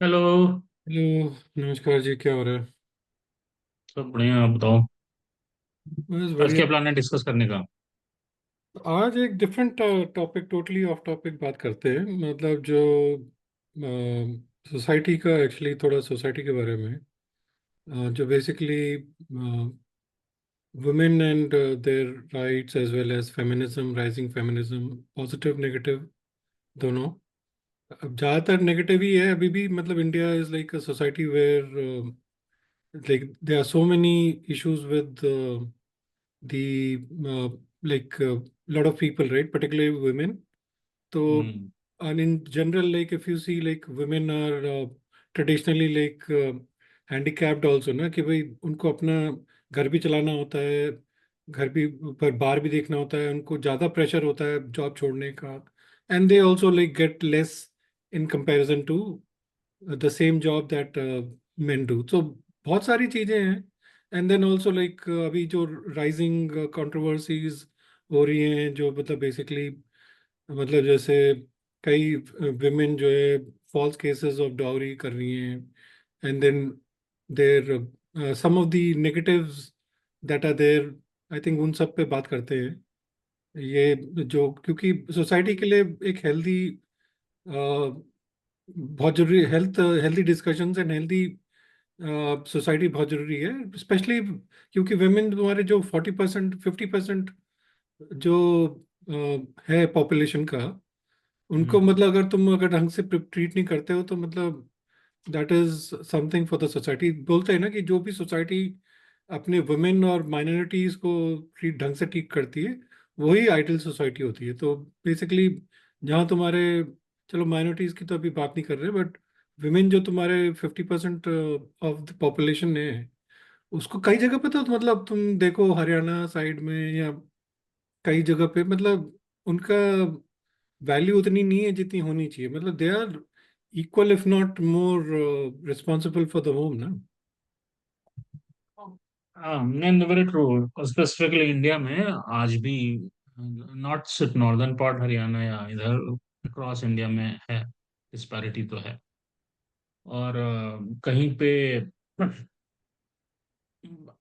Hello. Hello. नमस्कार जी, क्या हो रहा है? सब बढ़िया, आप बताओ। बस आज बढ़िया। क्या प्लान है डिस्कस करने का? आज एक different topic, totally off topic बात करते हैं। मतलब जो सोसाइटी का, एक्चुअली थोड़ा सोसाइटी के बारे में, जो basically women and their rights as well as feminism, rising feminism, positive negative दोनों। अब ज़्यादातर नेगेटिव ही है अभी भी। मतलब India is like a society where like there are so many issues with the like lot of people, right? Particularly women. So, hmm. and in general, like if you see, like women are traditionally like handicapped also, ना कि भाई उनको अपना घर भी चलाना होता है, घर भी पर बाहर भी देखना होता है, उनको ज़्यादा प्रेशर होता है जॉब छोड़ने का। And they also like get less in comparison to the same job that men do. तो बहुत सारी चीजें हैं। एंड देन ऑल्सो लाइक अभी जो राइजिंग कंट्रोवर्सीज हो रही हैं, जो मतलब बेसिकली मतलब जैसे कई विमेन जो है फॉल्स केसेस ऑफ डाउरी कर रही हैं। And then there some of the negatives that are there. I think उन सब पे बात करते हैं। ये जो क्योंकि सोसाइटी के लिए एक हेल्दी, बहुत जरूरी, healthy discussions and healthy society बहुत जरूरी है। स्पेशली क्योंकि वेमेन तुम्हारे जो 40% 50% जो है पॉपुलेशन का, उनको हम्म। मतलब अगर तुम अगर ढंग से ट्रीट नहीं करते हो तो मतलब that is something for the society. बोलते हैं ना कि जो भी सोसाइटी अपने वुमेन और माइनॉरिटीज को ट्रीट ढंग से ठीक करती है, वही आइडियल सोसाइटी होती है। तो बेसिकली जहाँ तुम्हारे, चलो माइनॉरिटीज की तो अभी बात नहीं कर रहे, बट विमेन जो तुम्हारे 50% ऑफ द पॉपुलेशन है, उसको कई जगह पे तो मतलब तुम देखो हरियाणा साइड में या कई जगह पे मतलब उनका वैल्यू उतनी नहीं है जितनी होनी चाहिए। मतलब they are equal if not more responsible for the home ना। हाँ, नहीं, वेरी ट्रू। स्पेसिफिकली इंडिया में आज भी नॉट सिर्फ नॉर्दर्न पार्ट हरियाणा या इधर अक्रॉस इंडिया में है, डिस्पैरिटी तो है। और कहीं पे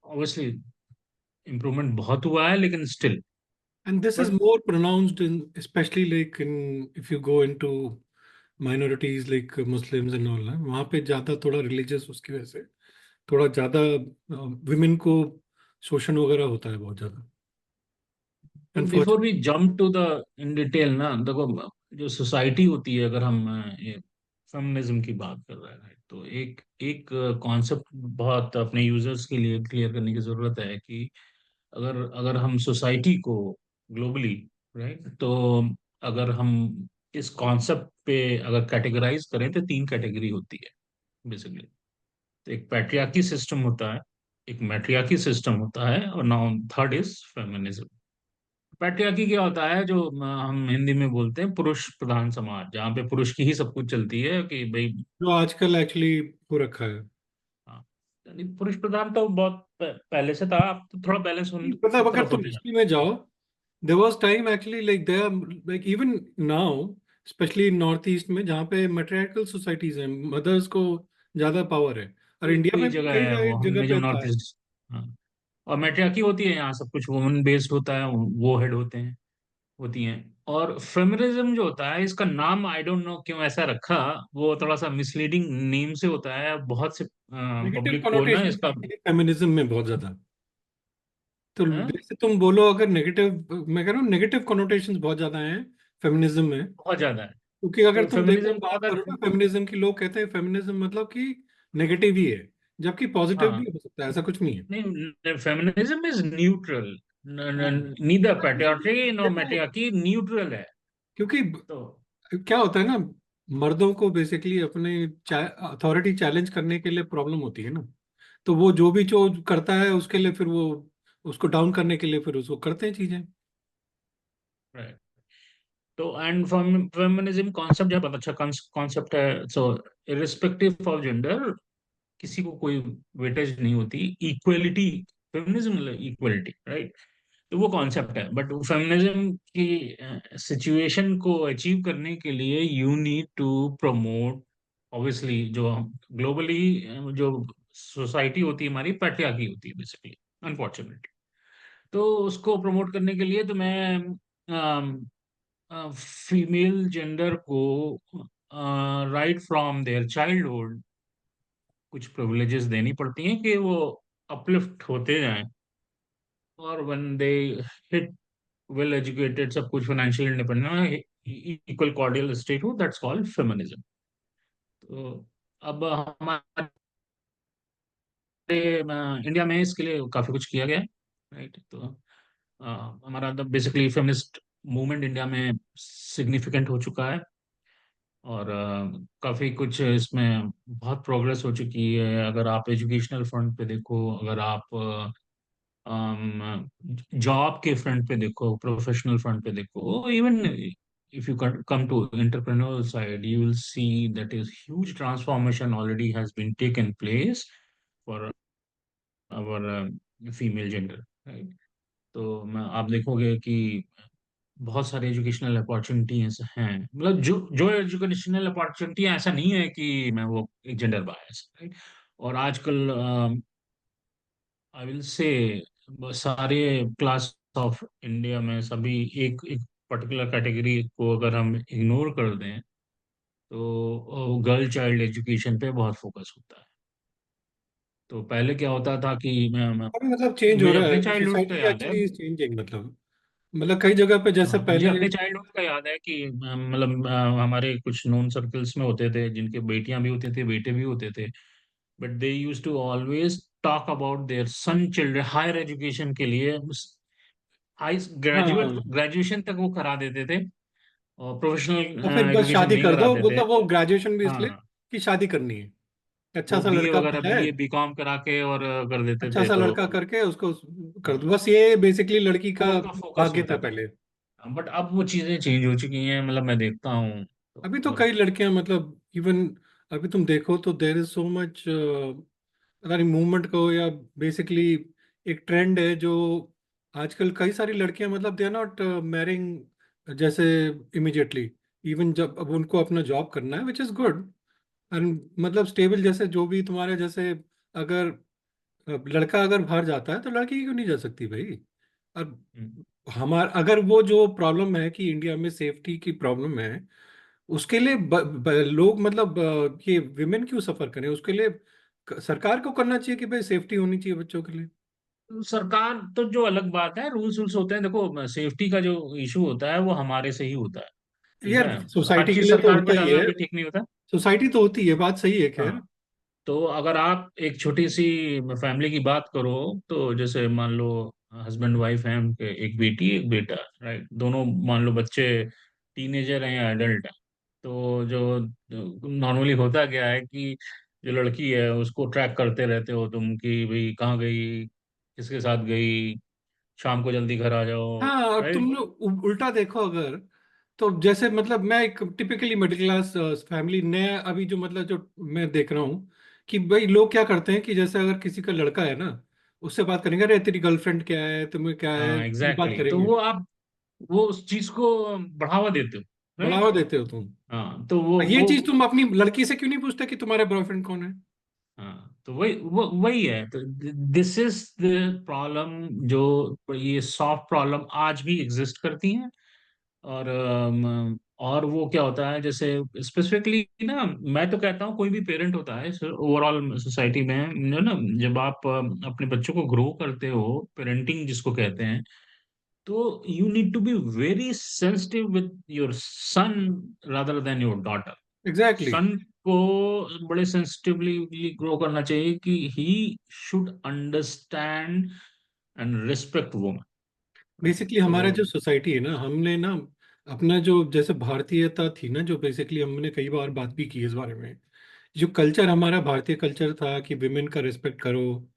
ऑब्वियसली इम्प्रूवमेंट बहुत हुआ है, लेकिन still. And this is but more pronounced in, specially like in, if you go into minorities like Muslims and all ना, वहाँ पे ज़्यादा थोड़ा रिलीजियस, उसकी वजह से थोड़ा ज़्यादा विमेन को शोषण वगैरह होता है बहुत ज़्यादा, before we unfortunately. Jump to the in detail ना, देखो, जो सोसाइटी होती है, अगर हम फेमिनिज्म की बात कर रहे हैं, तो एक एक कॉन्सेप्ट बहुत अपने यूजर्स के लिए क्लियर करने की जरूरत है कि अगर अगर हम सोसाइटी को ग्लोबली, राइट, तो अगर हम इस कॉन्सेप्ट पे अगर कैटेगराइज करें तो तीन कैटेगरी होती है बेसिकली। तो एक पैट्रियार्की सिस्टम होता है, एक मैट्रियार्की सिस्टम होता है, और now third is feminism. Patriarchy क्या होता है, जो हम हिंदी में बोलते हैं पुरुष प्रधान समाज, जहाँ पे पुरुष की ही सब कुछ चलती है कि भाई। जो आजकल एक्चुअली हो रखा है। हाँ, यानी पुरुष प्रधान तो बहुत पहले से था, अब तो थोड़ा बैलेंस मतलब की अगर तरफ तुम होते जा हिस्ट्री में जाओ, there was time actually like there, like even now, specially north east में जहाँ पे मैट्रियार्कल सोसाइटीज हैं, मदर्स को ज्यादा पावर है। और रहे। इंडिया कोई में भी जगह कई है वो, हमने जगह जो पे नॉर्थ था। ईस्ट। हाँ, और मैट्रियार्की होती है यहाँ, सब कुछ वुमन बेस्ड होता है, वो हेड होते हैं, होती हैं। और फेमिनिज्म जो होता है, इसका नाम आई डोंट नो क्यों ऐसा रखा। वो थोड़ा सा मिसलीडिंग नेम से होता है, बहुत से नेगेटिव पब्लिक को ना कनोटेशन इसका। फेमिनिज्म में बहुत ज्यादा। तो हाँ, जैसे तुम बोलो अगर नेगेटिव, मैं कह रहा हूँ नेगेटिव कनोटेशंस बहुत ज्यादा हैं फेमिनिज्म में। बहुत ज्यादा है। क्योंकि अगर तो तुम देखो, फेमिनिज्म को बात अगर, करो ना फेमिनिज्म की, लोग कहते हैं फेमिनिज्म मतलब कि नेगेटिव ही है, जबकि पॉजिटिव भी हाँ, हो सकता है, ऐसा कुछ नहीं है। नहीं, फेमिनिज्म इज न्यूट्रल। हाँ। नीदर पैट्रियार्की नor देखो, मैट्रियार्की, न्यूट्रल है। क्योंकि तो क्या होता है ना, मर्दों को बेसिकली अपने अथॉरिटी चैलेंज करने के लिए प्रॉब्लम होती है ना। तो वो जो भी जो करता है उसके लिए फिर वो उसको डाउन करने के लिए फिर उसको करते हैं चीजें। right. तो एंड फेमिनिज्म कॉन्सेप्ट जो है बहुत अच्छा कॉन्सेप्ट है। सो इरिस्पेक्टिव ऑफ जेंडर, किसी को कोई वेटेज नहीं होती, इक्वलिटी। फेमिनिज्म मतलब इक्वलिटी, राइट। तो वो कॉन्सेप्ट है, बट फेमिनिज्म की सिचुएशन को अचीव करने के लिए you need to promote obviously जो ग्लोबली जो सोसाइटी होती है हमारी पैट्रियार्की होती है बेसिकली, अनफॉर्चुनेटली। तो उसको प्रमोट करने के लिए तो मैं फीमेल जेंडर को राइट फ्रॉम देयर चाइल्डहुड कुछ प्रिविलेजेस देनी पड़ती हैं कि वो अपलिफ्ट होते जाएं, और when they hit well educated, सब कुछ financial independent, equal cordial state हो, दैट्स कॉल्ड फेमिनिज्म। तो अब हमारे इंडिया में इसके लिए काफी कुछ किया गया है, राइट। तो अ, हमारा बेसिकली फेमिनिस्ट मूवमेंट इंडिया में सिग्निफिकेंट हो चुका है, और काफी कुछ इसमें बहुत प्रोग्रेस हो चुकी है। अगर आप एजुकेशनल फ्रंट पे देखो, अगर आप जॉब के फ्रंट पे देखो, प्रोफेशनल फ्रंट पे देखो, even if you come to entrepreneurial side, you will see that is huge transformation already has been taken place for our female gender, right? तो आप देखोगे कि बहुत सारे एजुकेशनल अपॉर्चुनिटीज हैं, मतलब जो एजुकेशनल अपॉर्चुनिटी, ऐसा नहीं है कि मैं वो एक जेंडर बायस, राइट। और आजकल आई विल से सारे क्लास ऑफ इंडिया में सभी एक एक पर्टिकुलर कैटेगरी को अगर हम इग्नोर कर दें, तो गर्ल चाइल्ड एजुकेशन पे बहुत फोकस होता है। तो पहले क्या होता था कि अभी मतलब चेंज हो मुझे रहा अपने है, चाइल्डहुड का सोसाइटी याद है। एक्चुअली इज चेंजिंग, मतलब कई जगह पे जैसे हाँ, मुझे पहले। अपने चाइल्डहुड का याद है कि मतलब हमारे कुछ नोन सर्कल्स में होते थे जिनके बेटियां भी होती थी, बेटे भी होते थे, but they use to always talk about their son children higher education के लिए। हाई ग्रेजुएट हाँ, ग्रेजुएशन तक वो करा देते थे, और और फिर प्रोफेशनल बस एजुकेशन शादी नहीं कर दो, कराते थे। मतलब वो ग्रेजुएशन भी इसलिए हाँ, कि शादी करनी है। अच्छा वो सा बीए लड़का वगैरह, है, बीए बीकॉम करा के और कर देते अच्छा थे। सा तो लड़का करके उसको कर दो, हाँ, बस ये बेसिकली लड़की वो का उनका फोकस भाग्य था होता पहले। था। बट अब वो चीजें चेंज हो चुकी हैं, मतलब मैं देखता हूँ तो अभी तो मतलब। कई लड़कियां मतलब इवन, अभी तुम देखो तो देर इज सो मच, पता नहीं मूवमेंट को या बेसिकली एक ट्रेंड है जो आजकल कई सारी लड़कियां मतलब दे आर नॉट मैरिंग जैसे इमिडिएटली, इवन जब अब उनको अपना जॉब करना है विच इज गुड, एंड मतलब स्टेबल, जैसे जो भी तुम्हारे जैसे, अगर लड़का अगर बाहर जाता है तो लड़की क्यों नहीं जा सकती भाई। अब हम्म, हमार अगर वो जो प्रॉब्लम है कि इंडिया में सेफ्टी की प्रॉब्लम है, उसके लिए लोग मतलब ये विमेन क्यों सफर करें, उसके लिए सरकार को करना चाहिए कि भाई सेफ्टी होनी चाहिए बच्चों के लिए। तो सरकार तो जो अलग बात है, रूल्स वूल्स होते हैं, देखो सेफ्टी का जो इशू होता है वो हमारे से ही होता है, ठीक यार है। हर सोसाइटी के चीज लिए तो सरकार पे होता ही डालना है, भी ठीक नहीं होता। सोसाइटी तो होती है, बात सही है खैर। हाँ, तो अगर आप एक छोटी सी फैमिली की बात करो, तो जैसे मान लो हस्बैंड वाइफ हैं, उनके एक बेटी एक बेटा, राइट, दोनों मान लो बच्चे टीनेजर हैं या एडल्ट हैं। तो जो नॉर्मली होता क्या है कि जो लड़की है उसको ट्रैक करते रहते हो तुम कि भाई कहाँ गई, किसके साथ गई, शाम को जल्दी घर आ जाओ, हाँ, और तुम राइट। लोग उल्टा देखो अगर, तो जैसे मतलब मैं एक टिपिकली मिडिल क्लास फैमिली ने अभी जो मतलब जो मैं देख रहा हूँ कि भाई लोग क्या करते हैं कि जैसे अगर किसी का लड़का है ना, उससे बात करेंगे, अरे तेरी गर्लफ्रेंड क्या है, तुम्हें क्या है, हाँ, ये बात एग्जैक्टली, तो करेंगे। वो आप वो उस चीज को बढ़ावा देते हो, बढ़ावा राइट। देते हो तुम। हाँ, तो वो ये वो चीज तुम अपनी लड़की से क्यों नहीं पूछते कि तुम्हारा बॉयफ्रेंड कौन है। हाँ, तो वही है। तो दिस इज द प्रॉब्लम, जो ये सॉफ्ट प्रॉब्लम आज भी एग्जिस्ट करती हैं। और वो क्या होता है, जैसे स्पेसिफिकली ना, मैं तो कहता हूँ कोई भी पेरेंट होता है ओवरऑल सोसाइटी में जो ना, जब आप अपने बच्चों को ग्रो करते हो, पेरेंटिंग जिसको कहते हैं, तो you need to be very sensitive with your son rather than your daughter. Exactly. Son को बड़े सेंसिटिवली ग्रो करना चाहिए कि he should understand and respect woman, right. Basically तो हमारा जो सोसाइटी है ना, हमने ना अपना जो जैसे भारतीयता थी ना, जो बेसिकली हमने कई बार बात भी की इस बारे में, जो कल्चर हमारा भारतीय कल्चर था कि विमेन का रिस्पेक्ट करो,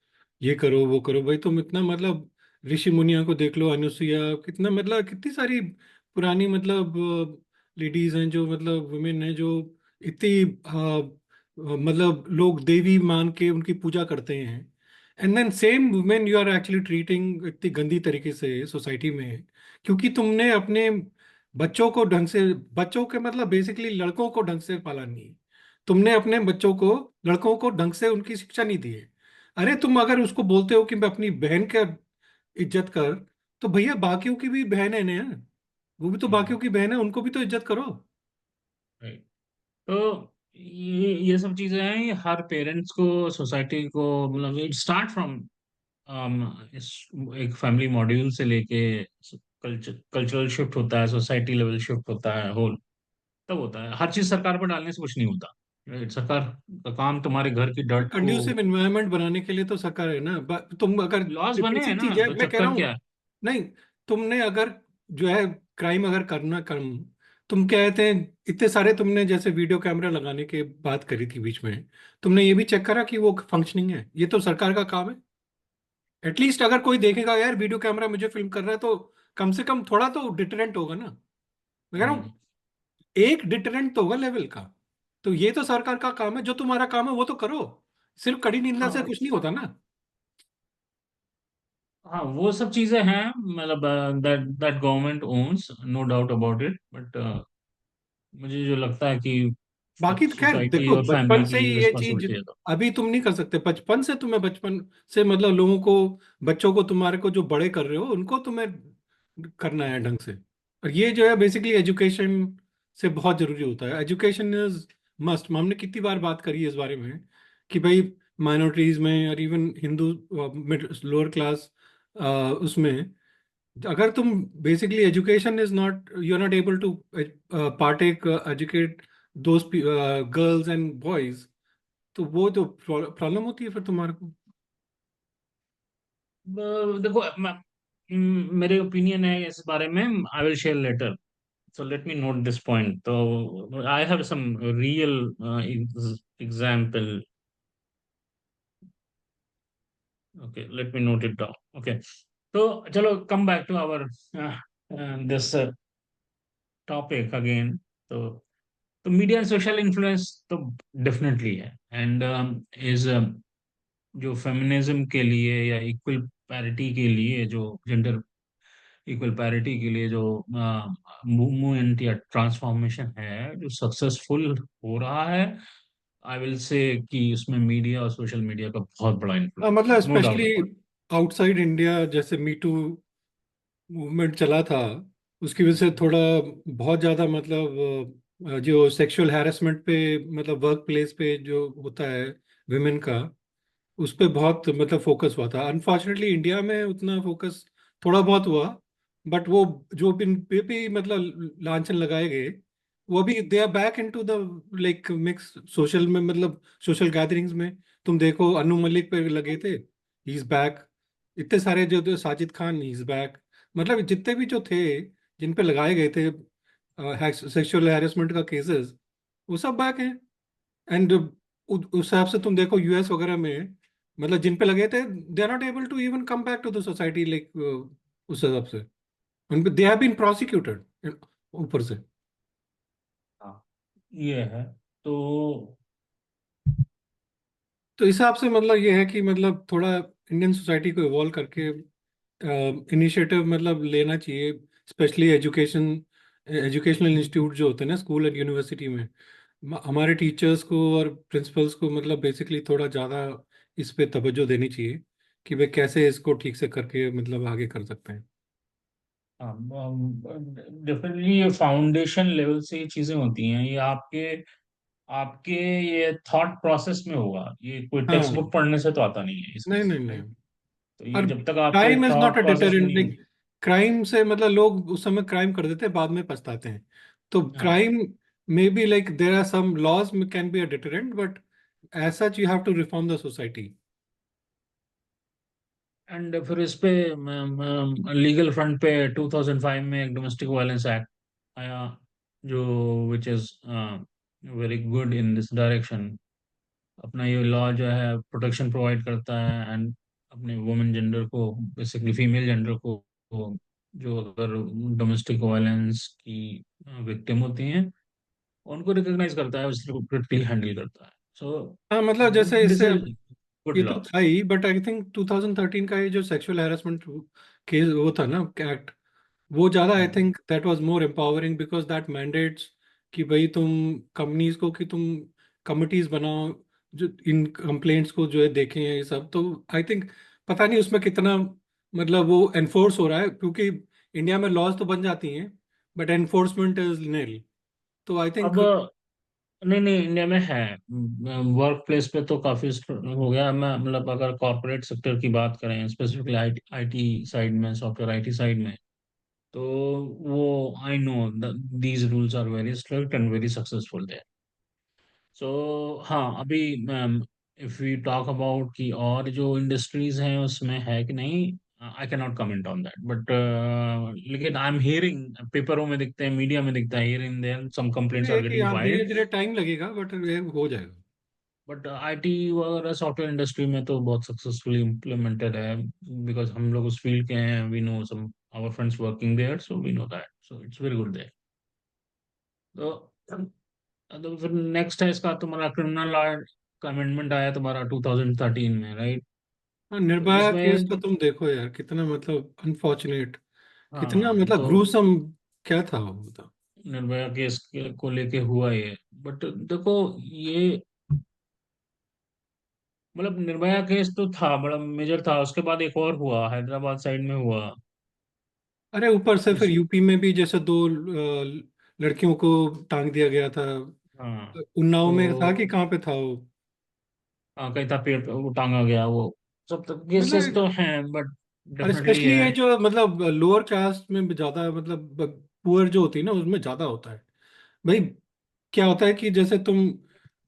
ये करो वो करो, भाई तुम इतना मतलब ऋषि मुनिया को देख लो, अनुसुईया, कितना मतलब कितनी सारी पुरानी मतलब लेडीज हैं जो मतलब वुमेन हैं जो इतनी मतलब लोग देवी मान के उनकी पूजा करते हैं, and then same women you are actually treating इतनी गंदी तरीके से सोसाइटी में, क्योंकि तुमने अपने बच्चों को ढंग से, बच्चों के मतलब बेसिकली लड़कों को ढंग से पाला नहीं, तुमने अपने बच्चों को, लड़कों को ढंग से उनकी शिक्षा नहीं दी है। अरे तुम अगर उसको बोलते हो कि मैं अपनी बहन का इज्जत कर, तो भैया बाकियों की भी बहन है ना, वो भी तो बाकियों हम्म। की बहन है, उनको भी तो इज्जत करो। राइट। तो ये सब चीजें हैं, ये हर पेरेंट्स को, सोसाइटी को, मतलब इट स्टार्ट फ्रॉम इस एक फैमिली मॉड्यूल से लेके कल्चरल शिफ्ट होता है, सोसाइटी लेवल शिफ्ट होता है, होल तब होता है। हर चीज सरकार पर डालने से कुछ नहीं होता। Right? सरकार का काम तुम्हारे घर की डर्ट को, कंड्यूसिव एनवायरनमेंट बनाने के लिए तो सरकार है ना। तुम अगर लॉज बने हैं बेसिक ना, चीज है, तो मैं कह रहा चक्कर हूँ। क्या है। नहीं, तुमने अगर जो है क्राइम अगर करना कम, तुम क्या कहते हैं, इतने सारे तुमने जैसे वीडियो कैमरा लगाने की बात करी थी बीच में, तुमने ये भी चेक करा कि वो फंक्शनिंग है? ये तो सरकार का काम है। एटलीस्ट अगर कोई देखेगा यार वीडियो कैमरा मुझे फिल्म कर रहा है, तो कम से कम थोड़ा तो डिटरेंट होगा ना। मैं कह रहा हूँ हम्म। एक डिटरेंट तो होगा लेवल का। तो ये तो सरकार का काम है, जो तुम्हारा काम है वो तो करो। सिर्फ कड़ी निंदा से हाँ कुछ नहीं होता ना। हाँ, वो सब चीजें हैं, मतलब that that government owns, no doubt about it, but मुझे जो लगता है कि बाकी तो खैर सोसाइटी देखो, और बचपन फैमिली से ही की ये चीज रिस्पॉन्सिबिलिटी है। तो अभी तुम नहीं कर सकते। बचपन से तुम्हें, बचपन से मतलब लोगों को, बच्चों को, तुम्हारे को जो बड़े कर रहे हो उनको तुम्हें करना है ढंग से। और ये जो है बेसिकली एजुकेशन से बहुत जरूरी होता है। Education is must. हमने कितनी बार बात करी है इस बारे में कि भाई माइनॉरिटीज में और even Hindu mid lower class उसमें, अगर तुम basically education is not, you are not able to partake educate those girls and boys, तो वो तो प्रॉब्लम होती है फिर तुम्हारे को। देखो, मेरे ओपिनियन है इस बारे में, I will share later. So let me note this point. So I have some real example. Okay, let me note it down. Okay. So chalo, come back to our this topic again. तो तो media and social influence तो definitely है, and is जो feminism के लिए या equal parity के लिए, जो जेंडर इक्वल पैरिटी के लिए जो मूवमेंट या ट्रांसफॉर्मेशन है जो सक्सेसफुल हो रहा है, आई विल से कि उसमें मीडिया और सोशल मीडिया का बहुत बड़ा इन्फ्लुएंस है, मतलब no doubt specially about. Outside India जैसे मी टू मूवमेंट चला था, उसकी वजह से थोड़ा बहुत ज़्यादा मतलब जो सेक्सुअल हैरेसमेंट पे, मतलब वर्क प्लेस पे जो होता है विमेन का, उस पे बहुत मतलब फोकस हुआ था। अनफॉर्चुनेटली इंडिया में उतना फोकस थोड़ा बहुत हुआ, बट वो जो पे भी मतलब लांछन लगाए गए, वो अभी they are back into the like mix social में, मतलब सोशल गैदरिंग्स में। तुम देखो अनु मलिक पे लगे थे, ही इज बैक। इतने सारे जो जो Sajid Khan, he is back. मतलब जितने भी जो थे जिन पे लगाए गए थे सेक्सुअल हैरेसमेंट का केसेस, वो सब बैक हैं। एंड उस हिसाब से तुम देखो यूएस वगैरह में, मतलब जिन पे लगे थे, they are not able to even come back to the society like, उस हिसाब से उन पे दे हैव बीन प्रोसिक्यूटेड ऊपर से। हाँ, ये है। तो तो इस हिसाब से मतलब ये है कि मतलब थोड़ा इंडियन सोसाइटी को इवॉल्व करके इनिशिएटिव मतलब लेना चाहिए। स्पेशली एजुकेशन, एजुकेशनल इंस्टीट्यूट जो होते हैं ना स्कूल एंड यूनिवर्सिटी में, हमारे टीचर्स को और प्रिंसिपल्स को मतलब बेसिकली थोड़ा ज़्यादा इस पे तवज्जो देनी चाहिए कि वे कैसे इसको ठीक से करके मतलब आगे कर सकते हैं। डेफिनेटली ये फाउंडेशन लेवल से ये चीजें होती हैं, ये आपके आपके ये थॉट प्रोसेस में होगा, ये कोई टेक्स्ट हाँ, बुक पढ़ने से तो आता नहीं है नहीं इसके, नहीं नहीं। राइट। तो ये और जब तक आपके crime is not thought a process में डिटरेंट नहीं लाइक, होगी। क्राइम से मतलब लोग उस समय क्राइम कर देते हैं, बाद में पछताते हैं। तो हाँ, crime may be like there are some laws can be a deterrent, but as such you have to reform the society. And फिर इस पे लीगल फ्रंट पे 2005 में एक डोमेस्टिक वायलेंस एक्ट आया, जो विच is very good in this direction. अपना ये लॉ जो है प्रोटेक्शन प्रोवाइड करता है, एंड अपने वुमेन जेंडर को, बेसिकली फीमेल जेंडर को जो अगर डोमेस्टिक वायलेंस की विक्टिम होती हैं, उनको रिकॉग्नाइज करता है, उसको क्रिटिकली हैंडल करता है। सो हाँ मतलब जैसे दिस इससे, इज गुड ये लॉ। तो था ही, बट आई थिंक 2013 का ये जो सेक्सुअल हैरेसमेंट केस वो था ना एक्ट, वो ज़्यादा I think that was more empowering because that mandates कि भाई तुम कंपनीज को कि तुम कमिटीज बनाओ जो इन कंप्लेंट्स को जो है देखें ये सब, तो आई थिंक पता नहीं उसमें कितना मतलब वो एनफोर्स हो रहा है, क्योंकि इंडिया में लॉज तो बन जाती हैं बट एनफोर्समेंट इज निल। तो आई थिंक अब नहीं नहीं, इंडिया में है। वर्क प्लेस पे तो काफी हो गया। मैं मतलब अगर कॉर्पोरेट सेक्टर की बात करें, स्पेसिफिकली आईटी साइड में, सॉफ्टवेयर आईटी साइड में, तो वो I know these rules are very strict and very successful there. So हाँ, अभी इफ वी टॉक अबाउट कि और जो इंडस्ट्रीज हैं उसमें है कि नहीं, I can not comment on that, but लेकिन आई एम हियरिंग, पेपरों में दिखते हैं, मीडिया में दिखता है, here and there some complaints ये आर है कि गेटिंग हाँ धीरे फाइल्ड। धीरे टाइम लगेगा बट ये हो जाएगा। बट आईटी वगैरह सॉफ्टवेयर इंडस्ट्री में तो बहुत सक्सेसफुली इम्प्लीमेंटेड है, बिकॉज हम लोग उस फील्ड के हैं, we know some our friends working there, so we know that, so it's very good there. तो फिर नेक्स्ट है इसका, तुम्हारा क्रिमिनल लॉ का अमेंडमेंट आया तुम्हारा 2013 में, राइट? हाँ, तो निर्भया केस इसमें का तुम देखो यार, कितना मतलब अनफॉर्चुनेट, कितना हाँ, मतलब तो ग्रूसम क्या था वो बता। निर्भया केस को लेके हुआ ये। बट देखो, ये मतलब निर्भया केस तो था, बड़ा मेजर था, उसके बाद एक और हुआ हैदराबाद साइड में हुआ। अरे ऊपर से फिर जिस यूपी में भी जैसे दो लड़कियों को टांग दिया गया था। हाँ, उन्नाव में था कि तो कहाँ पे था वो। हाँ, कहीं था पेड़ पे वो टांगा गया, वो सब तो केसेस मतलब तो हैं, बट और डेफिनेटली स्पेशली है। ये जो मतलब लोअर कास्ट में ज्यादा मतलब पुअर जो होती है ना उसमें ज्यादा होता है भाई। क्या होता है कि जैसे तुम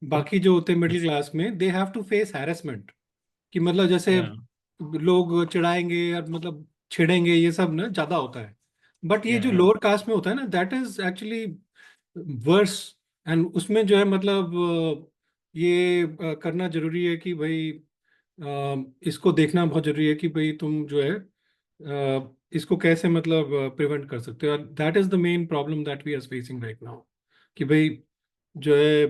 बाकी जो होते हैं मिडिल क्लास में they have to face harassment, कि मतलब जैसे या लोग चिढ़ाएंगे और मतलब छेड़ेंगे, ये सब ना ज्यादा होता है। बट ये जो या लोअर कास्ट में होता है ना that is actually worse. And उसमें जो है मतलब ये करना जरूरी है कि भाई इसको देखना बहुत जरूरी है कि भाई तुम जो है इसको कैसे मतलब प्रिवेंट कर सकते हो। That is the main problem that we are facing right now, कि भाई जो है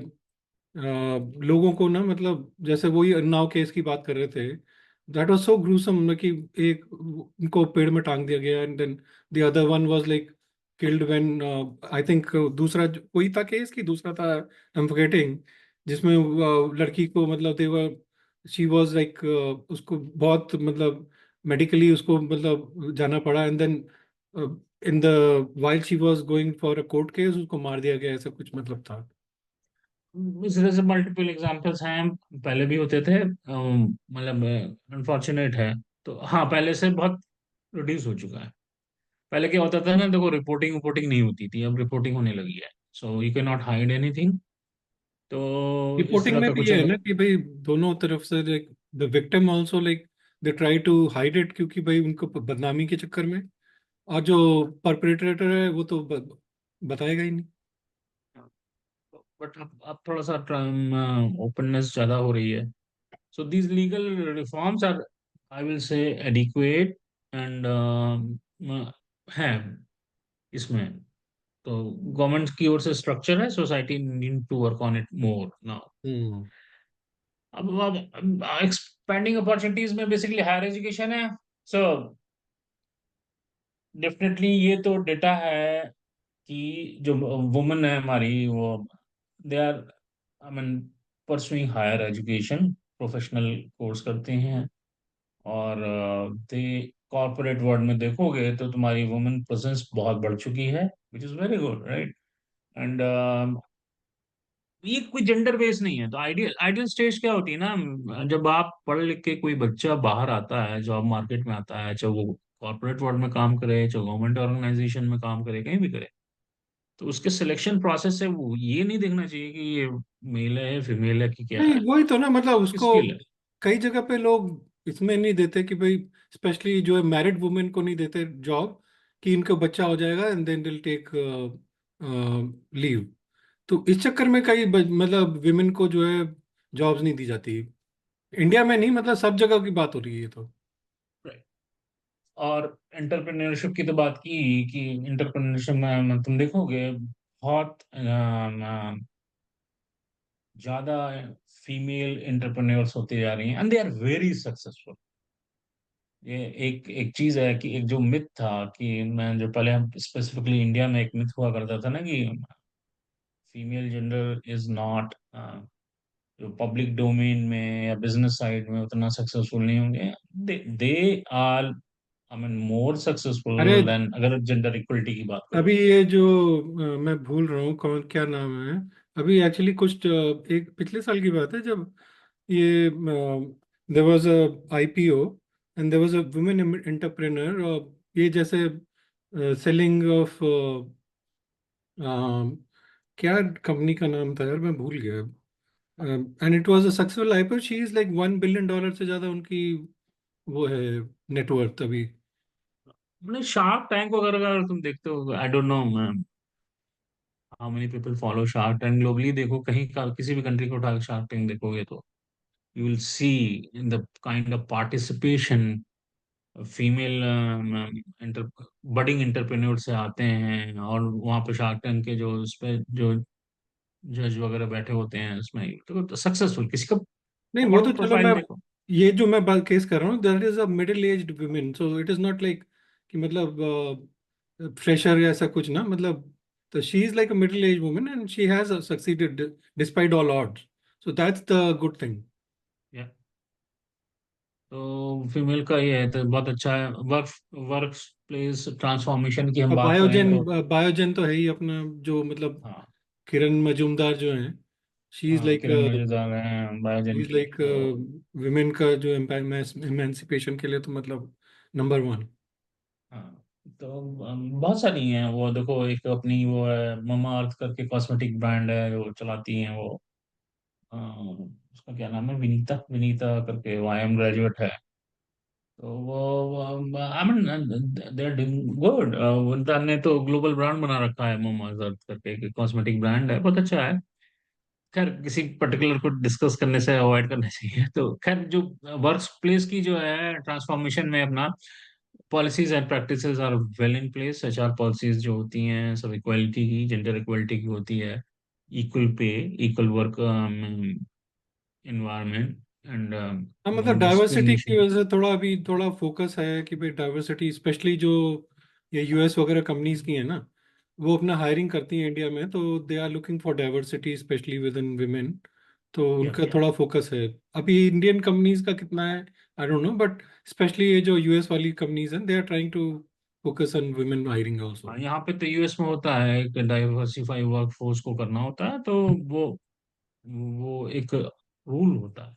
लोगों को ना मतलब जैसे वही अन्नाव केस की बात कर रहे थे, दैट वाज सो ग्रूसम कि एक उनको पेड़ में टांग दिया गया and then the other one was like killed when I think दूसरा कोई था केस कि दूसरा था, आई एम फॉरगेटिंग, जिसमें लड़की को मतलब they were she was like उसको बहुत मतलब मेडिकली उसको मतलब जाना पड़ा and then in the while she was going for a court case उसको मार दिया गया, ऐसा कुछ मतलब था। इस तरह से मल्टीपल एग्जांपल्स हैं, पहले भी होते थे। मतलब अनफॉर्चुनेट है। तो हाँ, पहले से बहुत रिड्यूस हो चुका है। पहले क्या होता था ना, देखो, रिपोर्टिंग रिपोर्टिंग नहीं होती थी, अब रिपोर्टिंग होने लगी है, so you can not hide anything. तो इस रिपोर्टिंग तरह में का भी कुछ ये है अगर ना कि भाई दोनों तरफ से like the victim also like they try to hide it, क्योंकि भाई उनको बदनामी के चक्कर में, और जो परपेट्रेटर है वो तो बताएगा ही नहीं। बट अब थोड़ा सा ओपननेस ज्यादा हो रही है। So these legal reforms are, I will say, adequate and हैं इसमें। तो गवर्नमेंट की ओर से स्ट्रक्चर है, society need to work on it more now. Hmm. अब एक्सपेंडिंग अपॉर्चुनिटीज में बेसिकली हायर एजुकेशन है। सो डेफिनेटली ये तो डेटा है कि जो वुमेन है हमारी, वो they are, I mean, pursuing higher education, professional course करते हैं। और दे कॉर्पोरेट वर्ल्ड में देखोगे तो तुम्हारी वुमेन प्रेजेंस बहुत बढ़ चुकी है, which is very good, right? And ये कोई जेंडर बेस नहीं है। तो आइडियल आइडियल स्टेज क्या होती है ना, जब आप पढ़ लिख के कोई बच्चा बाहर आता है, जॉब मार्केट में आता है, चाहे वो कॉर्पोरेट वर्ल्ड में काम करे, चाहे गवर्नमेंट ऑर्गेनाइजेशन में काम करे, कहीं भी करे, तो उसके सिलेक्शन प्रोसेस से वो ये नहीं देखना चाहिए कि ये मेल है फीमेल है कि क्या नहीं है, वही तो ना मतलब कि उसको स्किल है। कई जगह पे लोग इसमें नहीं देते कि भाई स्पेशली जो है मैरिड वुमेन को नहीं देते जॉब, कि इनका बच्चा हो जाएगा एंड देन दिल टेक लीव। तो इस चक्कर में कई मतलब विमेन को जो है जॉब्स नहीं दी जाती। इंडिया में नहीं मतलब सब जगह की बात हो रही है ये तो। Right. और एंटरप्रेन्योरशिप की तो बात की कि एंटरप्रेन्योरशिप में तुम देखोगे बहुत ज्यादा फीमेल एंटरप्रेन्योर्स होते जा रही हैं, and they are very successful. ये एक एक चीज है कि एक जो मिथ था कि मैं जो पहले हम स्पेसिफिकली इंडिया में एक मिथ हुआ करता था ना कि female gender is not public domain में या बिजनेस साइड में उतना सक्सेसफुल नहीं होंगे। दे आर, आई मीन, मोर अरे सक्सेसफुल देन, अगर जेंडर इक्वलिटी की बात करो अभी तो। ये जो मैं भूल रहा हूँ कौन क्या नाम है। अभी एक्चुअली कुछ एक पिछले साल की बात है जब ये there was a IPO and there was a women entrepreneur. ये जैसे सेलिंग ऑफ क्या कंपनी का नाम था यार, मैं भूल गया। And it was a successful IPO. She is like $1 billion से ज्यादा उनकी वो है नेटवर्थ अभी। मतलब शार्क टैंक वगैरह का अगर तुम देखते हो, आई don't know how many people follow shark tank globally, देखो कहीं का किसी भी कंट्री को उठा के शार्क टैंक देखोगे तो you will see in the kind of participation female budding entrepreneur से आते हैं, और वहाँ पे शार्क टैंक के जो उस पे जो जज वगैरह बैठे होते हैं उसमें, तो सक्सेसफुल किसी का नहीं वो तो अकॉर्डिंग चलो, मैं प्रोफाइल देखो। ये जो मैं बात केस कर रहा हूँ that is a middle aged women, so it is not like कि मतलब फ्रेशर या ऐसा कुछ ना, मतलब तो she is like a middle age women and she has succeeded despite all odds, so that's the good thing. या तो फीमेल का ये है तो बहुत अच्छा है। वर्क प्लेस ट्रांसफॉर्मेशन की हम और बात करें बायोजेन, तो, बायोजेन तो है ही अपना, जो मतलब हाँ, किरण मजूमदार जो है, शी इज हाँ, लाइक किरण मजूमदार हैं शी बायोजन इज की, लाइक तो विमेन का जो एमेंसिपेशन के लिए तो मतलब नंबर वन। हाँ, तो बहुत सारी हैं वो, देखो एक अपनी वो है ममा अर्थ करके कॉस्मेटिक ब्रांड है जो चलाती हैं वो, अ, उसका क्या नाम है, विनीता विनीता करके, वो आई एम ग्रेजुएट है। तो वो I mean they are doing good. उनका ने तो ग्लोबल ब्रांड बना रखा है, ममा अर्थ करके कॉस्मेटिक ब्रांड है, बहुत अच्छा है। खैर किसी पर्टिकुलर को डिस्कस करने से अवॉइड करना चाहिए। तो खैर जो वर्क प्लेस की जो है ट्रांसफॉर्मेशन में अपना policies and practices are well in place. HR policies जो होती हैं सब इक्वालिटी की, जेंडर इक्वालिटी की होती है, equal pay, equal work environment, and हाँ नो मतलब डाइवर्सिटी की डिस्क्रिमिनेशन। वजह से थोड़ा अभी थोड़ा फोकस है कि भाई डाइवर्सिटी, स्पेशली जो ये यूएस वगैरह कंपनीज की है ना, वो अपना हायरिंग करती हैं इंडिया में, तो they are looking for diversity specially within women. तो या उनका थोड़ा फोकस है। अभी इंडियन कंपनीज का कितना है I don't know, but specially ये जो यूएस वाली कंपनीज हैं they are trying to focus on women hiring हाँ, आल्सो। यहाँ पे तो यूएस में होता है कि डाइवर्सिफाई वर्क फोर्स को करना होता है, तो वो एक रूल होता है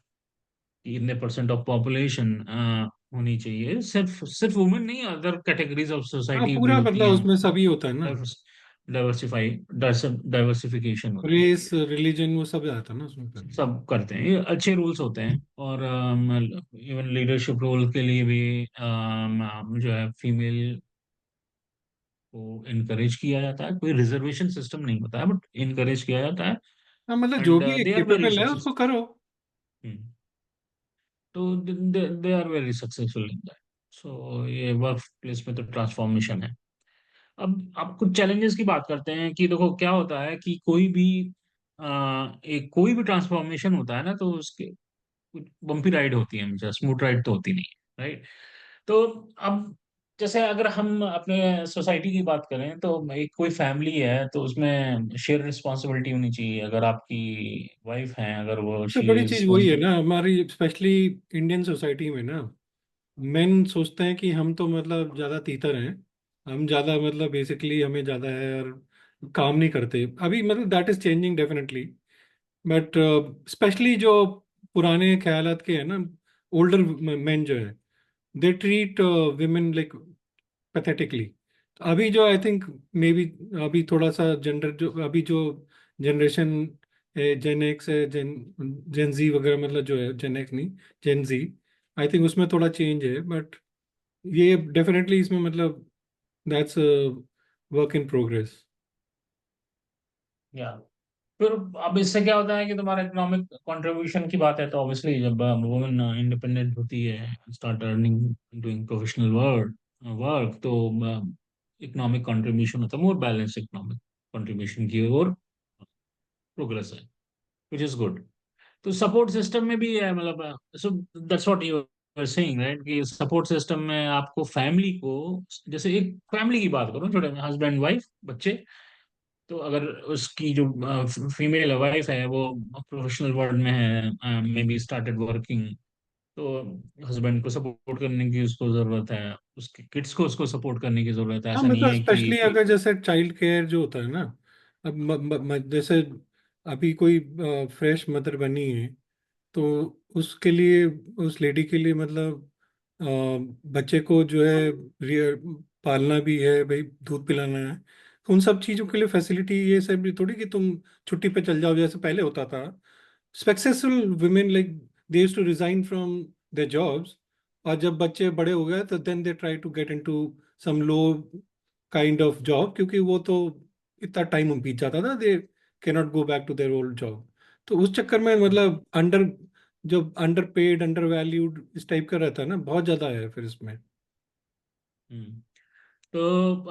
कि इतने परसेंट ऑफ पॉपुलेशन होनी चाहिए, सिर्फ सिर्फ वुमेन नहीं, अदर कैटेगरीज ऑफ हाँ सोसाइटी भी पूरा होती मतलब हैं। उसमें सभी होता है ना, डाइवर्सिफाई डाइवर्सिफिकेशन होती है रेस पूरी। रिलीजन वो सब आता है ना उसमें फिर। सब करते हैं, ये अच्छे रूल्स होते हैं। और इवन लीडरशिप रोल के लिए भी जो है फीमेल को इनकरेज किया जाता है, कोई रिजर्वेशन सिस्टम नहीं होता है, बट इनकरेज किया जाता है। हाँ मतलब जो एंड भी दे आर वेरी केपेबल है उसको सक्सेसफुल। करो। तो they are very successful in that. So ये वर्क प्लेस में तो ट्रांसफॉर्मेशन है। अब कुछ चैलेंजेस की बात करते हैं कि देखो क्या होता है कि कोई भी एक कोई भी ट्रांसफॉर्मेशन होता है ना, तो उसके कुछ बम्पी राइड होती है, हमेशा स्मूथ राइड तो होती नहीं है, राइट। तो अब जैसे अगर हम अपने सोसाइटी की बात करें तो एक कोई फैमिली है तो उसमें शेयर रिस्पॉन्सिबिलिटी होनी चाहिए। अगर आपकी वाइफ है, अगर वो सबसे शी बड़ी इज चीज वही गोइंग है टू, ना हमारी, स्पेशली इंडियन सोसाइटी में ना, मेन सोचते हैं कि हम तो मतलब ज्यादा तीतर हैं, हम ज्यादा मतलब बेसिकली हमें ज्यादा है और काम नहीं करते अभी, मतलब that is changing definitely. But specially जो पुराने ख्यालात के हैं ना, ओल्डर मेन जो है, they treat women like pathetically. अभी जो आई थिंक मे बी अभी थोड़ा सा जेंडर जो अभी जो जनरेशन जेन एक्स है, जेन जेन जी वगैरह, मतलब जो है जेन एक्स नहीं, जेन जी, आई थिंक उसमें थोड़ा चेंज है। बट ये डेफिनेटली इसमें मतलब दैट्स वर्क इन प्रोग्रेस। या फिर अब इससे क्या होता है कि तुम्हारा इकोनॉमिक कंट्रीब्यूशन की बात है, तो ऑब्वियसली जब वुमेन इंडिपेंडेंट होती है, start earning, doing professional work work, तो इकोनॉमिक कंट्रीब्यूशन होता है, मोर बैलेंस इकोनॉमिक कंट्रीब्यूशन की ओर प्रोग्रेस है, विच इज गुड। तो सपोर्ट सिस्टम में भी है, मतलब so that's what you are saying, right, कि सपोर्ट सिस्टम में आपको फैमिली को, जैसे एक फैमिली की बात करो, छोटे हस्बैंड वाइफ बच्चे, तो अगर उसकी जो फीमेल वाइफ है वो प्रोफेशनल वर्ल्ड में है, मे बी स्टार्टेड वर्किंग, तो हस्बैंड को सपोर्ट करने की उसको जरूरत है, उसके किड्स को उसको सपोर्ट करने की जरूरत है। हाँ ऐसा नहीं मतलब है स्पेशली कि अगर जैसे चाइल्ड केयर जो होता है ना, अब जैसे अभी कोई फ्रेश मदर बनी है, तो उसके लिए, उस लेडी के लिए मतलब अ, बच्चे को जो है पालना भी है भाई, दूध पिलाना है, तो उन सब चीज़ों के लिए फैसिलिटी ये सब भी थोड़ी कि तुम छुट्टी पे चल जाओ जैसे पहले होता था। Successful women like they used to resign from their jobs, और जब बच्चे बड़े हो गए तो then they try to get into some low kind of job, क्योंकि वो तो इतना टाइम बीत जाता था, they can not go back to their old job. तो उस चक्कर में मतलब अंडर, जो अंडर पेड अंडर वैल्यूड इस टाइप का रहता है ना, बहुत ज्यादा है फिर इसमें। हम्म, तो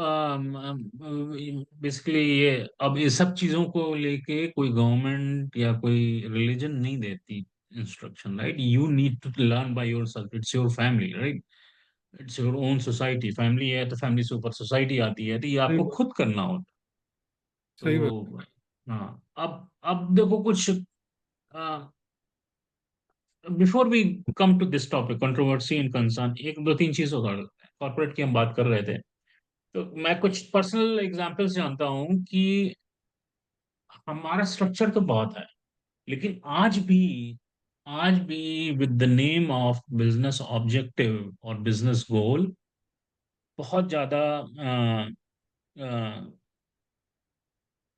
बेसिकली ये, अब ये सब चीजों को लेके कोई गवर्नमेंट या कोई रिलीजन नहीं देती instruction, right? You need to learn by yourself, it's your family, right? It's your own society, family है तो फैमिली से ऊपर सोसाइटी आती है, तो ये सही आपको बात। खुद करना होता। सही बात। तो हाँ, अब देखो कुछ, before we come to this topic controversy and concern, एक दो तीन चीजों का, कॉर्पोरेट की हम बात कर रहे थे, तो मैं कुछ पर्सनल एग्जांपल्स जानता हूँ कि हमारा स्ट्रक्चर तो बहुत है, लेकिन आज भी with the name of business objective और बिजनेस गोल बहुत ज्यादा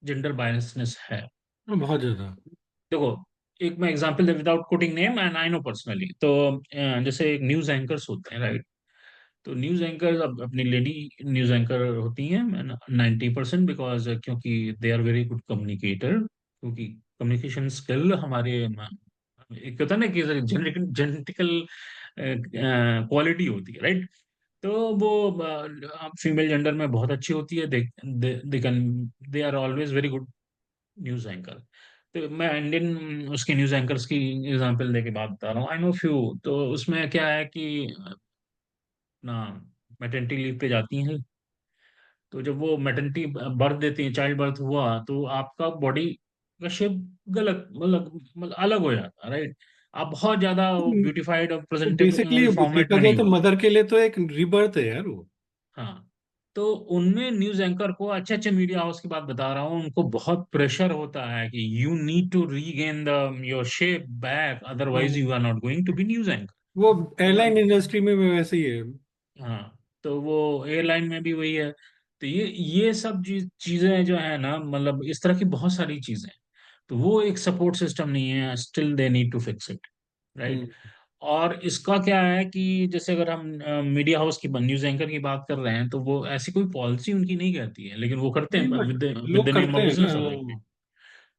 जेंडर बायसनेस है। हाँ, बहुत ज्यादा। देखो, एक मैं example they without coating name, and I know personally, तो जैसे एक न्यूज एंकर्स होते हैं, राइट? तो न्यूज एंकर, अब अपनी लेडी न्यूज एंकर होती हैं 90%, बिकॉज क्योंकि they are very good communicator, क्योंकि कम्युनिकेशन स्किल हमारे एक होता है ना कि जेनेटिकल क्वालिटी होती है, राइट? तो वो फीमेल जेंडर में बहुत अच्छी होती है, they can, they are always very good news anchor. तो मैं इंडियन उसके न्यूज एंकर्स की एग्जांपल देके बात बता रहा हूँ, आई नो फ्यू। तो उसमें क्या है कि ना, मैटरनिटी लीव पे जाती हैं, तो जब वो मैटरनिटी बर्थ देती हैं, चाइल्ड बर्थ हुआ, तो आपका बॉडी का शेप गलत, मतलब अलग हो जाता है, राइट? आप बहुत ज्यादा ब्यूटिफाइड और तो प्रेजेंटेबल बेसिकली फॉर्मेट देखा में जाए नहीं तो होते। मदर के लिए तो एक रिबर्थ है यार वो। हाँ, तो उनमें न्यूज एंकर को, अच्छे अच्छे मीडिया हाउस की बात बता रहा हूँ, उनको बहुत प्रेशर होता है कि you need to regain the your shape back, otherwise you हाँ, are not going to be news anchor. वो तो एयरलाइन इंडस्ट्री में भी वैसे ही है। हाँ, तो वो एयरलाइन में भी वही है। तो ये सब चीजें जो है ना, मतलब इस तरह की बहुत सारी चीजें हैं। तो वो एक सपोर्ट सिस्टम नहीं है, still they need to fix it, right? Hmm. और इसका क्या है कि जैसे अगर हम मीडिया हाउस की, न्यूज एंकर की बात कर रहे हैं, तो वो ऐसी कोई पॉलिसी उनकी नहीं कहती है, लेकिन वो करते नहीं हैं बट विद द लोग नेम करते ऑफ हैं ना, बिजनेस ऑब्जेक्टिव। हाँ।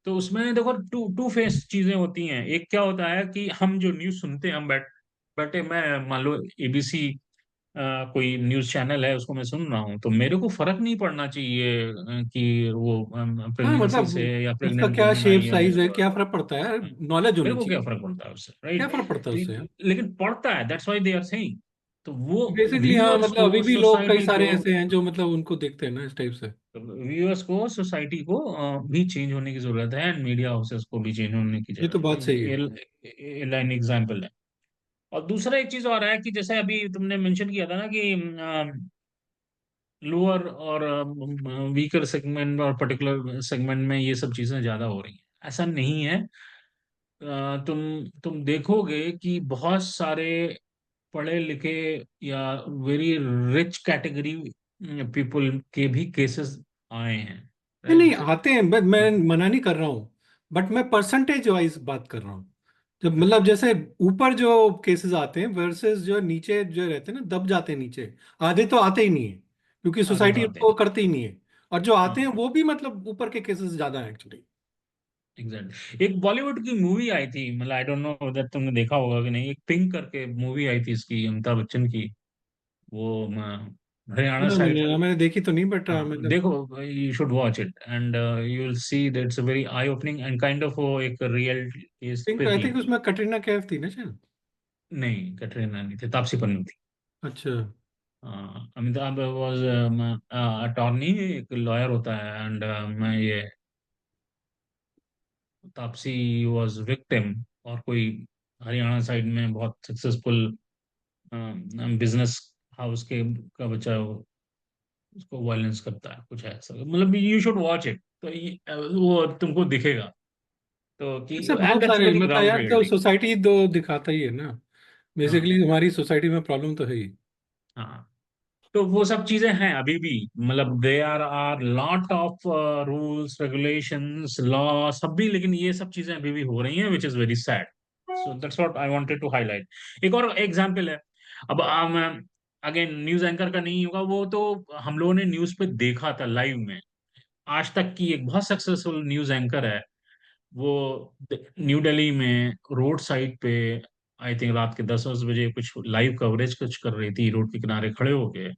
तो उसमें देखो टू टू फेस चीजें होती हैं। एक क्या होता है कि हम जो न्यूज सुनते हैं, हम बैठे, मैं मान लो एबीसी कोई न्यूज चैनल है, उसको मैं सुन रहा हूँ, तो मेरे को फर्क नहीं पड़ना चाहिए कि वो हाँ, प्रेगनेंसी से मतलब या उसका प्रेग्नेंट क्या वुमेन शेप आई है साइज मेरे है, को। क्या फर्क पड़ता है यार, हाँ, नॉलेज मेरे होनी को क्या चाहिए। फर्क पड़ता है उससे, क्या राइट? फर्क पड़ता है उससे यार। लेकिन पड़ता है, that's why they are saying. तो वो बेसिकली हाँ, व्यूअर्स मतलब अभी को, भी लोग कई सोसाइटी सारे को, ऐसे हैं जो मतलब उनको देखते हैं ना इस टाइप से। सोसाइटी को भी चेंज होने की जरूरत है, एंड मीडिया हाउसेस को भी चेंज होने की ये तो जरूरत बात सही है। है। एयरलाइन एग्जाम्पल है। और दूसरा एक चीज और है कि जैसे अभी तुमने मेंशन किया था ना कि लोअर और वीकर सेगमेंट और पर्टिकुलर सेगमेंट में ये सब चीजें ज्यादा हो रही हैं, ऐसा नहीं है। तुम देखोगे कि बहुत सारे पढ़े लिखे या वेरी रिच कैटेगरी पीपल के भी केसेस आए हैं, नहीं नहीं, राइट? आते हैं, मैं मना नहीं कर रहा हूँ, बट मैं परसेंटेज वाइज बात कर रहा हूँ। जब मतलब जैसे ऊपर जो केसेस आते हैं वर्सेस जो नीचे जो रहते हैं ना, दब जाते हैं नीचे, आधे तो आते ही नहीं है क्योंकि आधे तो सोसाइटी आते उनको नहीं। करती ही नहीं है। और जो आते हैं हाँ, वो भी मतलब ऊपर के केसेस ज्यादा हैं एक्चुअली। एग्जैक्ट। एक बॉलीवुड की मूवी आई थी, मतलब आई डोंट नो वेदर तुमने देखा होगा कि नहीं, एक पिंक करके मूवी आई थी इसकी, अमिताभ बच्चन की। वो हरियाणा सुना साइड। मैंने देखी तो नहीं, बट हाँ, मतलब। देखो, you should watch it, and you will see that it's a very I opening and kind of वो एक रियल केस पिंक, पे आई थी। थिंक उसमें कटरीना कैफ थी ना शायद। नहीं, कटरीना नहीं थी, तापसी पन्नू थी। अच्छा। अमिताभ वॉज अटॉर्नी, एक लॉयर होता है, एंड मैं ये तापसी वॉज विक्टिम, और कोई हरियाणा साइड में बहुत सक्सेसफुल बिजनेस हाउस के का बच्चा उसको वायलेंस करता है, कुछ ऐसा, मतलब यू शुड वॉच इट, तो वो तुमको दिखेगा, तो कि ऐसे एंड बहुत दैट्स सारे वेरी मतलब ग्राउंड यार, तो रियलिटी। सोसाइटी तो दिखाता ही है ना। हाँ बेसिकली हमारी सोसाइटी में प्रॉब्लम तो है ही। हाँ, तो वो सब चीजें हैं अभी भी, मतलब they are lot of rules regulations law सब भी, लेकिन ये सब चीजें अभी भी हो रही हैं, which is very sad. So that's what I wanted to highlight. एक और एग्जांपल है, अब अगेन न्यूज एंकर का नहीं होगा वो, तो हम लोगों ने न्यूज पे देखा था लाइव में, आज तक की एक बहुत सक्सेसफुल न्यूज एंकर है वो, न्यू दिल्ली में रोड साइड पे, आई थिंक रात के 10-10 बजे कुछ लाइव कवरेज कुछ कर रही थी, रोड के किनारे खड़े होके,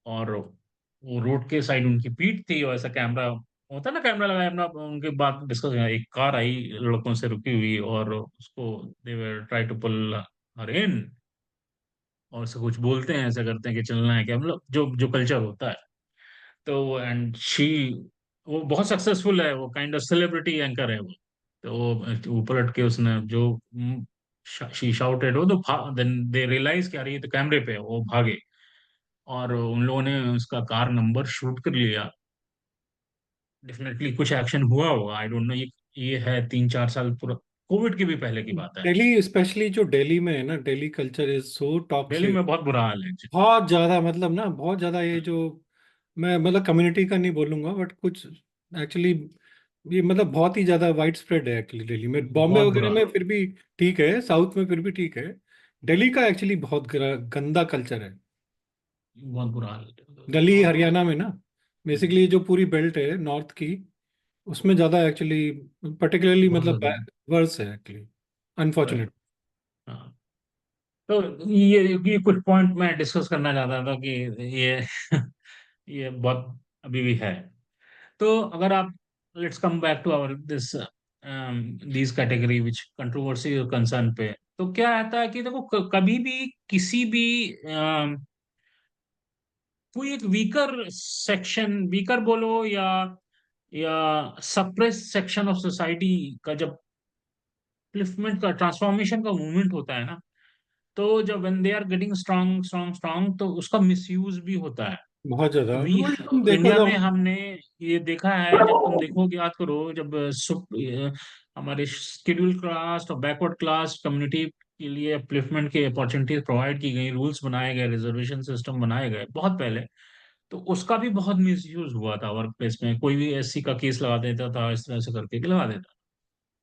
और वो रोड के साइड उनकी पीठ थी, और ऐसा कैमरा होता है ना, कैमरा लगाया अपना, उनके बाद डिस्कस किया, एक कार आई लड़कों से रुकी हुई, और उसको दे वर ट्राई टू पुल हर इन, और उससे कुछ बोलते हैं, ऐसा करते हैं कि चलना है क्या, मतलब जो जो कल्चर होता है। तो एंड शी, वो बहुत सक्सेसफुल है, वो काइंड ऑफ सेलिब्रिटी एंकर है वो, तो वो पलट के उसने जो शी शाउटेड, वो तो देन दे रियलाइज कि यार ये तो कैमरे पे है, वो भागे, और उन लोगों ने उसका कार नंबर शूट कर लिया। डेफिनेटली कुछ एक्शन हुआ होगा, आई डोंट नो, ये है 3-4 साल पूरा, कोविड के भी पहले की बात है। दिल्ली स्पेशली जो दिल्ली में है ना, Delhi culture is so Delhi toxic. में बहुत बुरा हाल है। बहुत ज्यादा, मतलब ना बहुत ज्यादा, ये जो मैं मतलब कम्युनिटी का नहीं बोलूंगा बट कुछ एक्चुअली ये मतलब बहुत ही ज्यादा वाइड स्प्रेड है एक्चुअली दिल्ली में। बॉम्बे बहुत वगैरह बुरा, में फिर भी ठीक है, साउथ में फिर भी ठीक है। दिल्ली का एक्चुअली बहुत गंदा कल्चर है। बहुत बुरा हाल है। दिल्ली और हरियाणा में ना, बेसिकली जो पूरी बेल्ट है नॉर्थ की, उसमें ज्यादा एक्चुअली पर्टिकुलरली बहुत मतलब ज्यादा। वर्स है एक्चुअली, राइट। अनफॉर्चुनेट। हाँ, तो ये कुछ पॉइंट मैं डिस्कस करना चाहता था कि ये ये बहुत अभी भी है। तो अगर आप, let's come back to our this this category which controversy और कंसर्न पे, तो क्या आता है कि देखो कभी भी किसी भी कोई एक वीकर सेक्शन, वीकर बोलो या सप्रेस सेक्शन ऑफ सोसाइटी का जब उpliftment का, ट्रांसफॉर्मेशन का मूवमेंट होता है ना, तो जब when they are getting strong strong strong, तो उसका मिसयूज भी होता है। बहुत ज्यादा, वी वही तुम देखो इंडिया तो। में हमने ये देखा है, जब तुम देखोगे, याद करो, जब हमारे शेड्यूल कास्ट और बैकवर्ड क्लास कम्युनिटी के लिए अपलिफ्टमेंट की अपॉर्चुनिटीज प्रोवाइड की गई, रूल्स बनाए गए, रिजर्वेशन सिस्टम बनाए गए बहुत पहले, तो उसका भी बहुत मिसयूज हुआ था वर्क प्लेस में, कोई भी एससी का केस लगा देता था, इस तरह से करके लगा देता।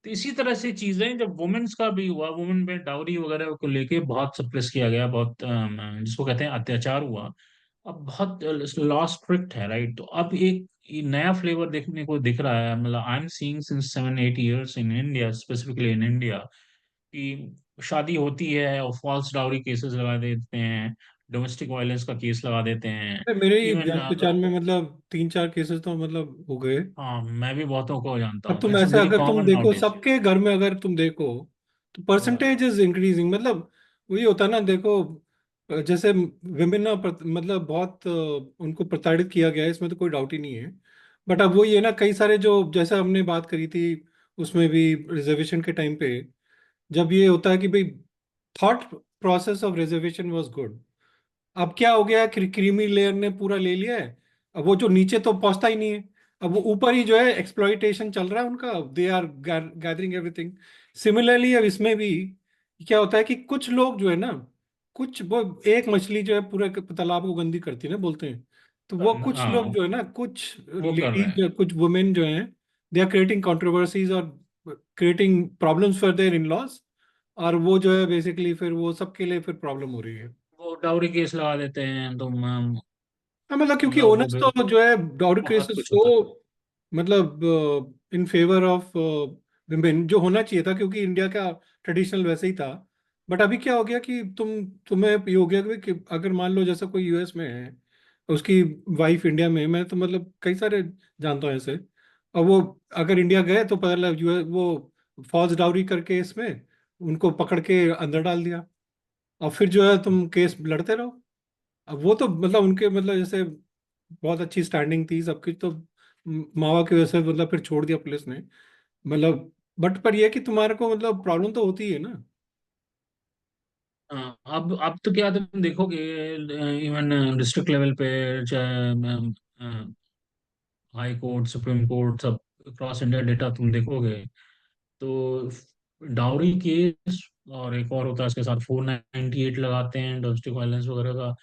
तो इसी तरह से चीजें जब वुमेन्स का भी हुआ, वुमेन पे डाउरी वगैरह को लेके बहुत सप्रेस किया गया, बहुत जिसको कहते हैं अत्याचार हुआ, अब बहुत लॉ स्ट्रिक्ट है, राइट। तो अब एक ये नया फ्लेवर देखने को दिख रहा है, मतलब I am seeing since 7-8 years in India, specifically in India, कि शादी होती है और फॉल्स डाउरी केसेस लगा देते हैं, डोमेस्टिक वायलेंस का केस लगा देते हैं। मेरे ही इवन जान पहचान में मतलब 3-4 केसेस तो मतलब हो गए। हाँ, मैं भी बहुतों को जानता अब हूँ, तुम इट्स ऐसे वेरी अगर तुम कॉमन नाउ देखो डेज। सबके घर में, अगर तुम देखो तो परसेंटेज इज इंक्रीजिंग, मतलब वही होता है ना, देखो जैसे विमेन ना मतलब बहुत उनको प्रताड़ित किया गया है, इसमें तो कोई डाउट ही नहीं है। बट अब वही है ना, कई सारे जो जैसे हमने बात करी थी उसमें भी, रिजर्वेशन के टाइम पे जब ये होता है कि भाई thought process of reservation was good, अब क्या हो गया, क्रीमी लेयर ने पूरा ले लिया है। अब वो जो नीचे तो पहुंचता ही नहीं है, अब वो ऊपर ही जो है एक्सप्लॉइटेशन चल रहा है उनका, they are gathering everything. Similarly अब इसमें भी क्या होता है कि कुछ लोग जो है ना, कुछ वो एक मछली जो है पूरे तालाब को गंदी करती है ना, बोलते हैं। तो वो कुछ लोग हाँ, जो है ना, कुछ वो कर रहे हैं। लेडीज, कुछ वुमेन जो हैं, दे आर क्रिएटिंग कंट्रोवर्सीज और creating problems for their in laws. और वो जो है बेसिकली फिर वो सबके लिए फिर प्रॉब्लम हो रही है। वो डाउरी केस लगा देते हैं, तो हाँ मतलब क्योंकि मतलब वो ओनर्स तो जो है डाउरी बहुत केसेस कुछ को होता मतलब इन फेवर ऑफ विमेन जो होना चाहिए था, क्योंकि इंडिया का ट्रेडिशनल वैसे ही था। बट अभी क्या हो गया कि तुम्हें ये हो गया कि अगर मान लो जैसा कोई यूएस में है, उसकी वाइफ इंडिया में है, मैं तो मतलब कई सारे जानता हूँ ऐसे, और वो अगर इंडिया गए तो पता लगा यूएस वो फॉल्स डाउरी करके इसमें उनको पकड़ के अंदर डाल दिया, और फिर जो है तुम केस लड़ते रहो। अब वो तो मतलब उनके मतलब जैसे बहुत अच्छी स्टैंडिंग थी सबकी, तो मावा की वजह से मतलब फिर छोड़ दिया पुलिस ने, मतलब। बट पर यह है कि तुम्हारे को मतलब प्रॉब्लम तो होती है ना। हाँ, अब तो क्या तुम देखोगे, इवन डिस्ट्रिक्ट लेवल पे, चाहे हाई कोर्ट, सुप्रीम कोर्ट, सब क्रॉस इंडिया डेटा तुम देखोगे, तो डाउरी केस और एक और होता है इसके साथ 498 लगाते हैं डोमेस्टिक वायलेंस वगैरह का,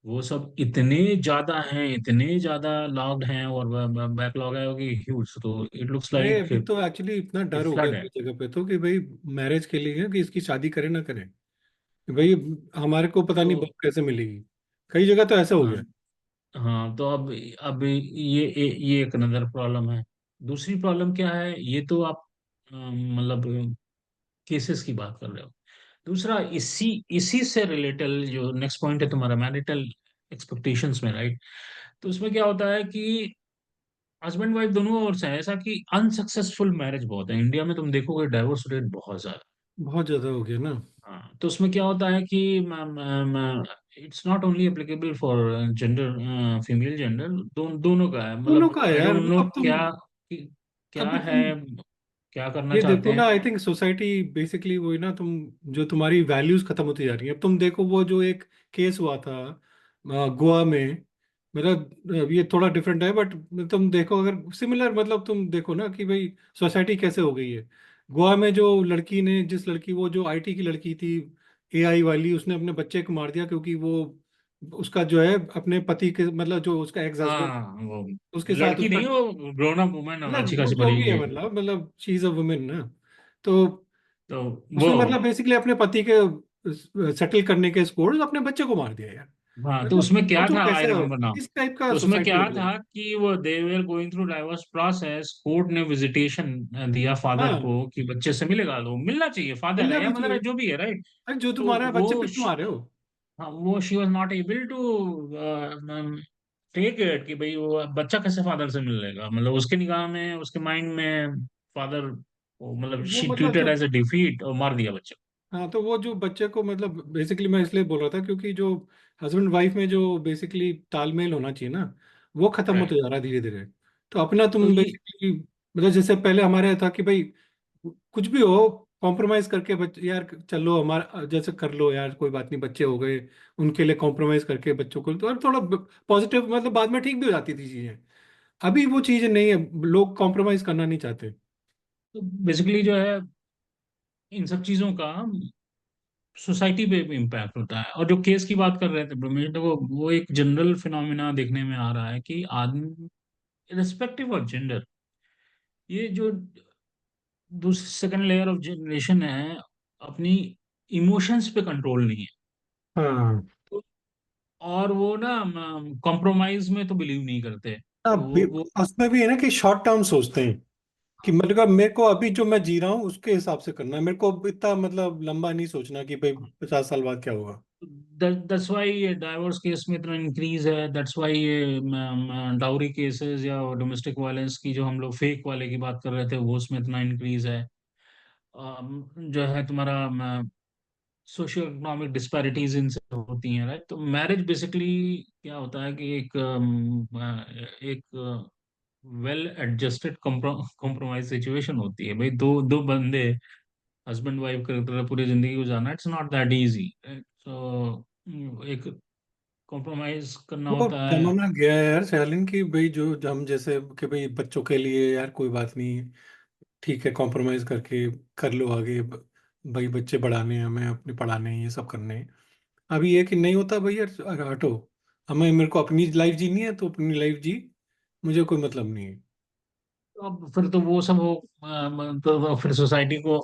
वो सब इतने ज्यादा हैं, इतने ज्यादा लॉग्ड हैं, और बैकलॉग है कि ह्यूज, तो इट लुक्स अरे लाइक अभी तो एक्चुअली इतना ए डर हो गया फ्लड है। कई जगह पे तो कि भाई मैरिज के लिए कि इसकी शादी करें ना करें, कि भाई हमारे को पता तो नहीं बहू कैसे मिलेगी। कई जगह तो ऐसा हो हाँ, गया। हाँ, तो अब ये एक अनदर प्रॉब्लम है। दूसरी प्रॉब्लम क्या है, ये तो आप मतलब केसेस की बात कर रहे हो। दूसरा, इसी इसी से रिलेटेड जो नेक्स्ट पॉइंट है तुम्हारा, मैरिटल एक्सपेक्टेशंस में, राइट? तो उसमें क्या होता है कि हस्बैंड वाइफ दोनों ओर से है ऐसा कि अनसक्सेसफुल मैरिज बहुत है इंडिया में, तुम देखोगे डाइवोर्स रेट बहुत ज्यादा। बहुत ज्यादा हो गया ना। हाँ, तो उसमें क्या होता है कि it's not only applicable for gender, female gender, दोनों का है, दोनों मतलब का है आई यार, डोंट नो मतलब तुम क्या क्या अभी है, तुम क्या करना ये चाहते देखो ना, हैं। आई थिंक सोसाइटी बेसिकली वही ना, तुम जो तुम्हारी वैल्यूज खत्म होती जा रही है। अब तुम देखो वो जो एक केस हुआ था गोवा में, मतलब ये थोड़ा डिफरेंट है बट तुम देखो अगर सिमिलर, मतलब तुम देखो ना कि भाई सोसाइटी कैसे हो गई है। गोवा में जो लड़की ने, जिस लड़की, वो जो आईटी की लड़की थी, एआई वाली, उसने अपने बच्चे को मार दिया क्योंकि वो उसका जो है अपने पति के मतलब जो उसका एक्स हस्बैंड, हाँ, वो उसके साथ लड़की उसका, नहीं, वो ग्रोन अप वुमेन, अच्छी मतलब वो खासी जो बड़ी भी है, एज में। मतलब शी इज अ वुमेन ना। तो तो वो, उसने मतलब बेसिकली अपने पति के सेटल करने के स्कोर अपने बच्चे को मार दिया यार। हाँ, तो मतलब उसमें क्या सोचो था, आई कैसे, रिमेम्बर नाउ। किस टाइप का तो उसमें सोसाइटी क्या हो गया। था कि वो they were going through divorce process, court ने विजिटेशन दिया फादर हाँ, को कि बच्चे से मिलेगा, तो मिलना चाहिए, फादर मिलना है या भी मदर है, चाहिए। जो भी है, राइट? अरे जो तो तुम्हारा बच्चे वो पे क्यों आ रहे हो। हाँ, वो she was not able to take it कि भाई वो बच्चा कैसे फादर से मिल लेगा, मतलब उसके निगाह में, उसके माइंड में फादर, मतलब वो शी मतलब ट्रीटेड जो, एज अ डिफीट, और मार दिया बच्चे हाँ तो वो जो बच्चे को मतलब बेसिकली मैं इसलिए बोल रहा था क्योंकि जो हस्बैंड वाइफ में जो बेसिकली तालमेल होना चाहिए ना, वो खत्म को, होते राइट? जा रहा है धीरे धीरे। तो अपना तो तुम ये बेसिकली मतलब जैसे पहले हमारे था कि भाई कुछ भी हो, कॉम्प्रोमाइज करके बच्चे यार, चलो हमारा जैसे कर लो यार, कोई बात नहीं, बच्चे हो गए, उनके लिए कॉम्प्रोमाइज करके बच्चों को तो और थोड़ा पॉजिटिव, मतलब बाद में ठीक भी हो जाती थी चीजें। अभी वो चीजें नहीं है, लोग कॉम्प्रोमाइज करना नहीं चाहते। तो बेसिकली जो है, इन सब चीजों का सोसाइटी पे भी इम्पैक्ट होता है। और जो केस की बात कर रहे थे ब्रह्मेश, तो वो एक जनरल फिनोमिना देखने में आ रहा है कि आदमी, रिस्पेक्टिव ऑफ जेंडर, ये जो दूसरी सेकंड लेयर ऑफ जनरेशन है, अपनी इमोशंस पे कंट्रोल नहीं है। हाँ। तो और वो ना कॉम्प्रोमाइज में तो बिलीव नहीं करते, हाँ, तो वो उसमें भी है ना कि शॉर्ट टर्म सोचते हैं कि मतलब मेरे को अभी जो मैं जी रहा हूँ उसके हिसाब से करना है, मेरे को इतना मतलब लंबा नहीं सोचना कि भाई 50 साल बाद क्या होगा। दैट्स वाई डाइवोर्स केस में इतना इंक्रीज है, दैट्स वाई ये डाउरी केसेस या डोमेस्टिक वायलेंस की जो हम लोग फेक वाले की बात कर रहे थे, वो उसमें इतना इंक्रीज है। जो है तुम्हारा सोशियो इकोनॉमिक डिस्पैरिटीज इनसे होती हैं, राइट? तो मैरिज बेसिकली क्या होता है कि एक वेल एडजस्टेड कॉम्प्रोमाइज सिचुएशन होती है, भाई दो दो बंदे, हस्बैंड वाइफ की तरह पूरी जिंदगी गुजारना, इट्स नॉट दैट इजी, तो एक कॉम्प्रोमाइज करना वो होता है। जमाना गया है यार शालिन की भाई, जो हम जैसे कि भाई बच्चों के लिए यार कोई बात नहीं, ठीक है कॉम्प्रोमाइज करके कर लो आगे, भाई बच्चे बढ़ाने हैं हमें, अपने पढ़ाने हैं, ये सब करने हैं। अभी ये कि नहीं होता भाई यार, हटो, हमें मेरे को अपनी लाइफ जीनी है तो अपनी लाइफ जी, मुझे कोई मतलब नहीं है। तो अब फिर तो वो सब हो, तो फिर सोसाइटी को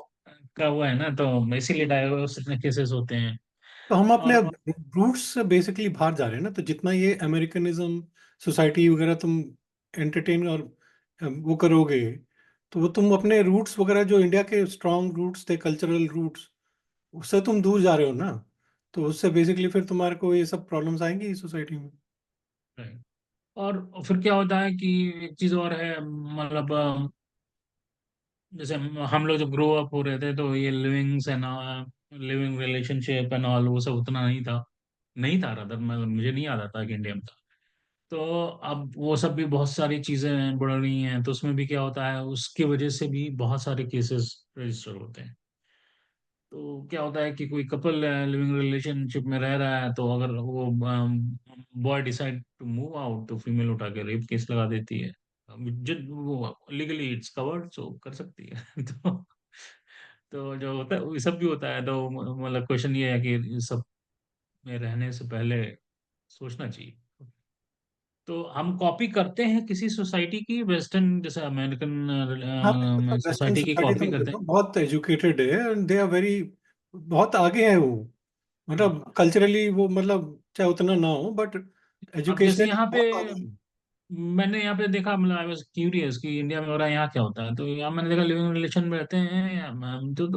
का हुआ है ना, तो इसीलिए डाइवोर्स इतने केसेस होते हैं। तो हम अपने और रूट्स से बेसिकली बाहर जा रहे हैं ना, तो जितना ये अमेरिकनिज्म सोसाइटी वगैरह तुम एंटरटेन और वो करोगे, तो वो तुम अपने रूट्स वगैरह जो इंडिया के स्ट्रॉन्ग रूट्स थे, कल्चरल रूट्स, उससे तुम दूर जा रहे हो ना। तो उससे बेसिकली फिर तुम्हारे को ये सब प्रॉब्लम्स आएंगी सोसाइटी में। और फिर क्या होता है कि एक चीज और है, मतलब जैसे हम लोग जब ग्रो अप हो रहे थे, तो ये लिविंग रिलेशनशिप एंड ऑल वो सब उतना नहीं था। नहीं था रादर, मतलब मुझे नहीं याद आता कि इंडिया में था। तो अब वो सब भी बहुत सारी चीजें बढ़ रही हैं, तो उसमें भी क्या होता है, उसकी वजह से भी बहुत सारे केसेस रजिस्टर होते हैं। तो क्या होता है कि कोई कपल लिविंग रिलेशनशिप में रह रहा है, तो अगर वो boy decide to move out, तो फीमेल उठा के रेप केस लगा देती है। जब वो लीगली इट्स कवर्ड, सो कर सकती है। तो जो होता है, ये सब भी होता है, तो मतलब क्वेश्चन ये है कि इस सब में रहने से पहले सोचना चाहिए। तो हम कॉपी करते हैं किसी सोसाइटी की, वेस्टर्न जैसे हाँ मतलब अमेरिकन वेस्टर्न सोसाइटी की सोसाइटी कॉपी तुम करते देखो बहुत एजुकेटेड है एंड दे आर वेरी, बहुत आगे है वो, हैं। मतलब कल्चरली वो, मतलब चाहे उतना ना हो बट अब जैसे एजुकेशन यहाँ पे, बहुत आगे है। मैंने यहाँ पे देखा, मतलब आई वाज क्यूरियस कि इंडिया में हो रहा है, यहाँ क्या होता है। तो यहाँ मैंने देखा लिविंग रिलेशन में रहते हैं, तो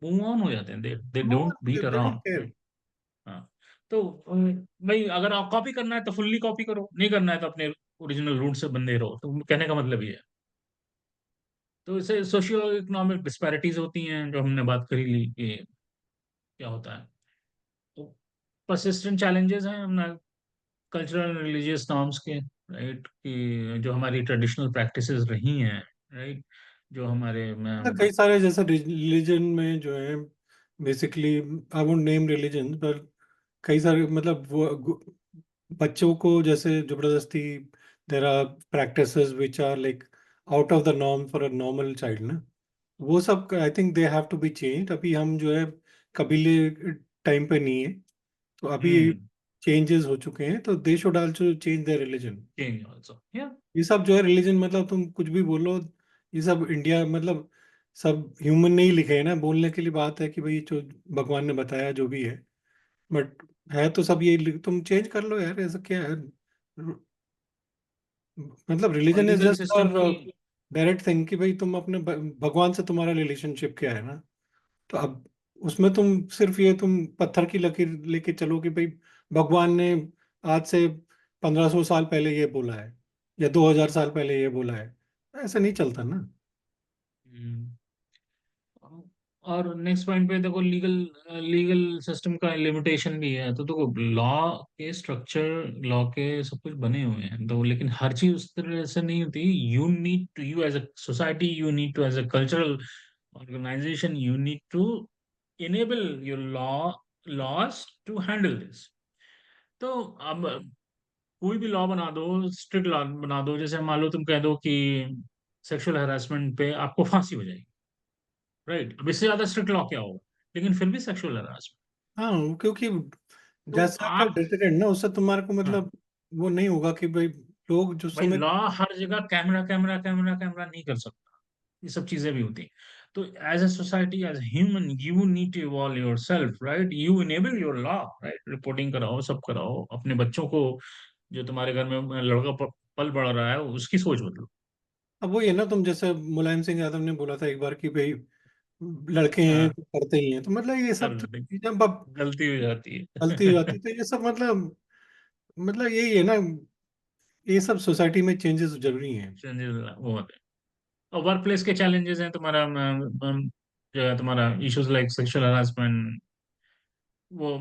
मूव ऑन हो जाते हैं, they they don't they beat don't around, care. Right. हाँ। तो भाई अगर आप कॉपी करना है तो फुल्ली कॉपी करो, नहीं करना है तो अपने ओरिजिनल रूट से बंधे रहो, तो कहने का मतलब ये है। तो इससे सोशियो इकोनॉमिक डिस्पैरिटीज होती हैं, जो हमने बात करी ली कि क्या होता है। तो परसिस्टेंट चैलेंजेस हैं अपना कल्चरल रिलीजियस नॉर्म्स के, राइट, कि जो हमारी ट्रेडिशनल प्रैक्टिसेस रही हैं, राइट, जो हमारे मतलब कई सारे जैसे रिलीजन में जो है, basically I won't name religion, पर कई सारे मतलब वो बच्चों को जैसे जबरदस्ती, there are practices which are like out of the norm for a normal child ना, वो सब I think they have to be change. अभी हम जो है कबीले टाइम पे नहीं है, तो अभी हम्म, चेंजेस हो चुके हैं, तो they should also change their religion. Change also, या ये सब जो है रिलीजन, मतलब तुम कुछ भी बोलो, ये सब इंडिया मतलब सब ह्यूमन ने ही लिखे हैं ना, बोलने के लिए बात है कि भाई जो भगवान ने बताया जो भी है, बट है तो सब ये तुम चेंज कर लो यार, ऐसा क्या है। मतलब और religion is legal just system for की। डायरेक्ट थिंग कि भाई तुम अपने भगवान से तुम्हारा रिलेशनशिप क्या है ना, तो अब उसमें तुम सिर्फ ये तुम पत्थर की लकीर लेके चलो कि भाई भगवान ने आज से 1500 साल पहले ये बोला है या 2000 साल पहले ये बोला है, ऐसा नहीं चलता ना। हम्म, और नेक्स्ट पॉइंट पे देखो, लीगल लीगल सिस्टम का लिमिटेशन भी है। तो देखो, लॉ के स्ट्रक्चर, लॉ के सब कुछ बने हुए हैं, तो लेकिन हर चीज उस तरह से नहीं होती। You need to, you as a society, you need to as a cultural organization, you need to enable your laws to handle this। तो अब कोई भी लॉ बना दो, स्ट्रिक्ट लॉ बना दो, जैसे मान लो तुम कह दो कि सेक्सुअल हरासमेंट पे आपको फांसी हो जाएगी, राइट, अब इससे ज्यादा स्ट्रिक्ट लॉ क्या होगा। लेकिन फिर भी सेक्सुअल हरासमेंट, हाँ क्योंकि तो जैसा का आप, डिटरेंट ना, उससे तुम्हारे को हाँ, मतलब वो नहीं होगा कि भाई लोग जो भाई समय। लॉ हर जगह कैमरा कैमरा कैमरा कैमरा नहीं कर सकता, ये सब चीजें भी होती हैं। तो as a society, as human, you need to evolve yourself, right, you enable your law, right, reporting कराओ, सब कराओ अपने बच्चों को। जो तुम्हारे घर में लड़का पल बढ़ रहा है, उसकी सोच बदलो। अब वो ये ना, तुम जैसे मुलायम सिंह यादव ने बोला था एक बार कि भाई लड़के हैं हाँ, तो करते ही हैं, तो मतलब ये कर सब तो दे, चीजें अब गलती हो जाती गलती हो है। जाती है, तो ये सब मतलब यही है ना, ये सब सोसाइटी में चेंजेस जरूरी हैं। Changes वो होते हैं। और वर्क प्लेस के चैलेंजेस हैं तुम्हारा, जो है तुम्हारा इश्यूज लाइक सेक्सुअल हरासमेंट, वो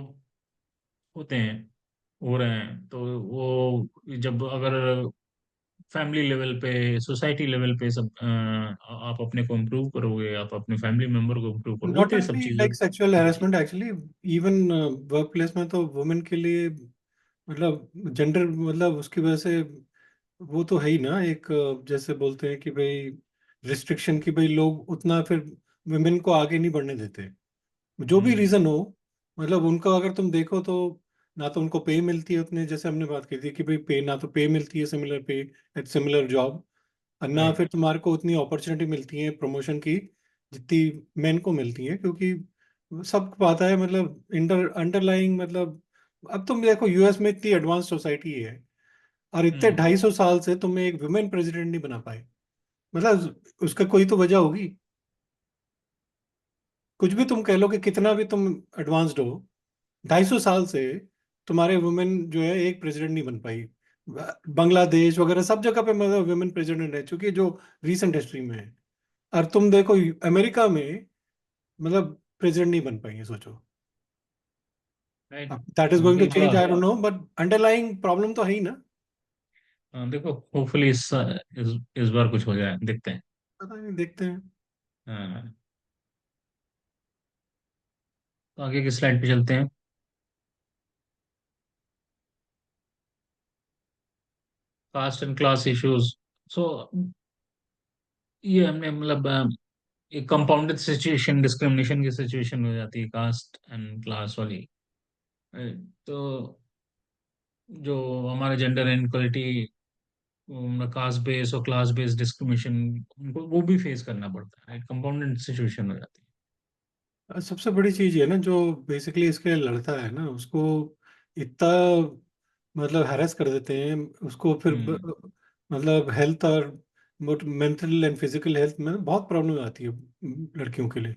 होते हैं, हो रहे हैं। तो वो जब अगर फैमिली लेवल पे, सोसाइटी लेवल पे सब आप अपने को इम्प्रूव करोगे, आप अपने फैमिली मेंबर को इम्प्रूव करोगे, नॉट तो ये सब ओनली चीजें लाइक सेक्सुअल होनी चाहिए। Harassment actually, even work place में तो वुमेन के लिए मतलब जेंडर, मतलब उसकी वजह से वो तो है ही ना एक, जैसे बोलते हैं कि भाई रिस्ट्रिक्शन, की भाई लोग उतना फिर वुमेन को आगे नहीं बढ़ने देते, जो भी हम्म, रीजन हो। मतलब उनको अगर तुम देखो तो ना तो उनको पे मिलती है उतने, जैसे हमने बात की थी कि भाई पे, ना तो पे मिलती है सिमिलर पे एट सिमिलर जॉब, और ना राइट। फिर तुम्हारे को उतनी अपॉर्चुनिटी मिलती है प्रमोशन की जितनी मेन को मिलती है, क्योंकि सबको पता है मतलब अंडरलाइंग मतलब, अब तुम देखो यूएस में इतनी एडवांस सोसाइटी है और इतने हम्म, 250 साल से तुम्हें एक वुमेन प्रेसिडेंट नहीं बना पाए, मतलब उसका कोई तो वजह होगी। कुछ भी तुम कह लो कि कितना भी तुम एडवांस्ड हो, 250 साल से तुम्हारे वुमेन जो है एक प्रेसिडेंट नहीं बन पाई। बांग्लादेश वगैरह सब जगह पे मतलब वुमेन प्रेसिडेंट है, चूंकि जो रीसेंट हिस्ट्री में है। और तुम देखो अमेरिका में मतलब प्रेसिडेंट नहीं बन पाई है, सोचो। राइट। दैट इज तो गोइंग टू कई change, bar I don't know, but underlying problem तो है ही ना। देखो, होपफुली इस बार कुछ हो जाए, देखते हैं। पता नहीं, देखते हैं। हाँ, तो आगे की स्लाइड पे चलते हैं। Caste and class issues. So ये हमने मतलब एक कंपाउंडेड सिचुएशन, डिस्क्रिमिनेशन की सिचुएशन हो जाती है कास्ट एंड क्लास वाली। तो जो हमारे जेंडर इनक्वलिटी, कास्ट बेस और क्लास बेस्ड डिस्क्रिमिनेशन, उनको वो भी फेस करना पड़ता है, कंपाउंडेड सिचुएशन हो जाती सबसे बड़ी चीज ये है ना, जो बेसिकली इसके लिए लड़ता है ना, उसको इतना मतलब हैरेस कर देते हैं उसको, फिर है। मतलब हेल्थ और मेंटल एंड फिजिकल हेल्थ में बहुत प्रॉब्लम आती है लड़कियों के लिए।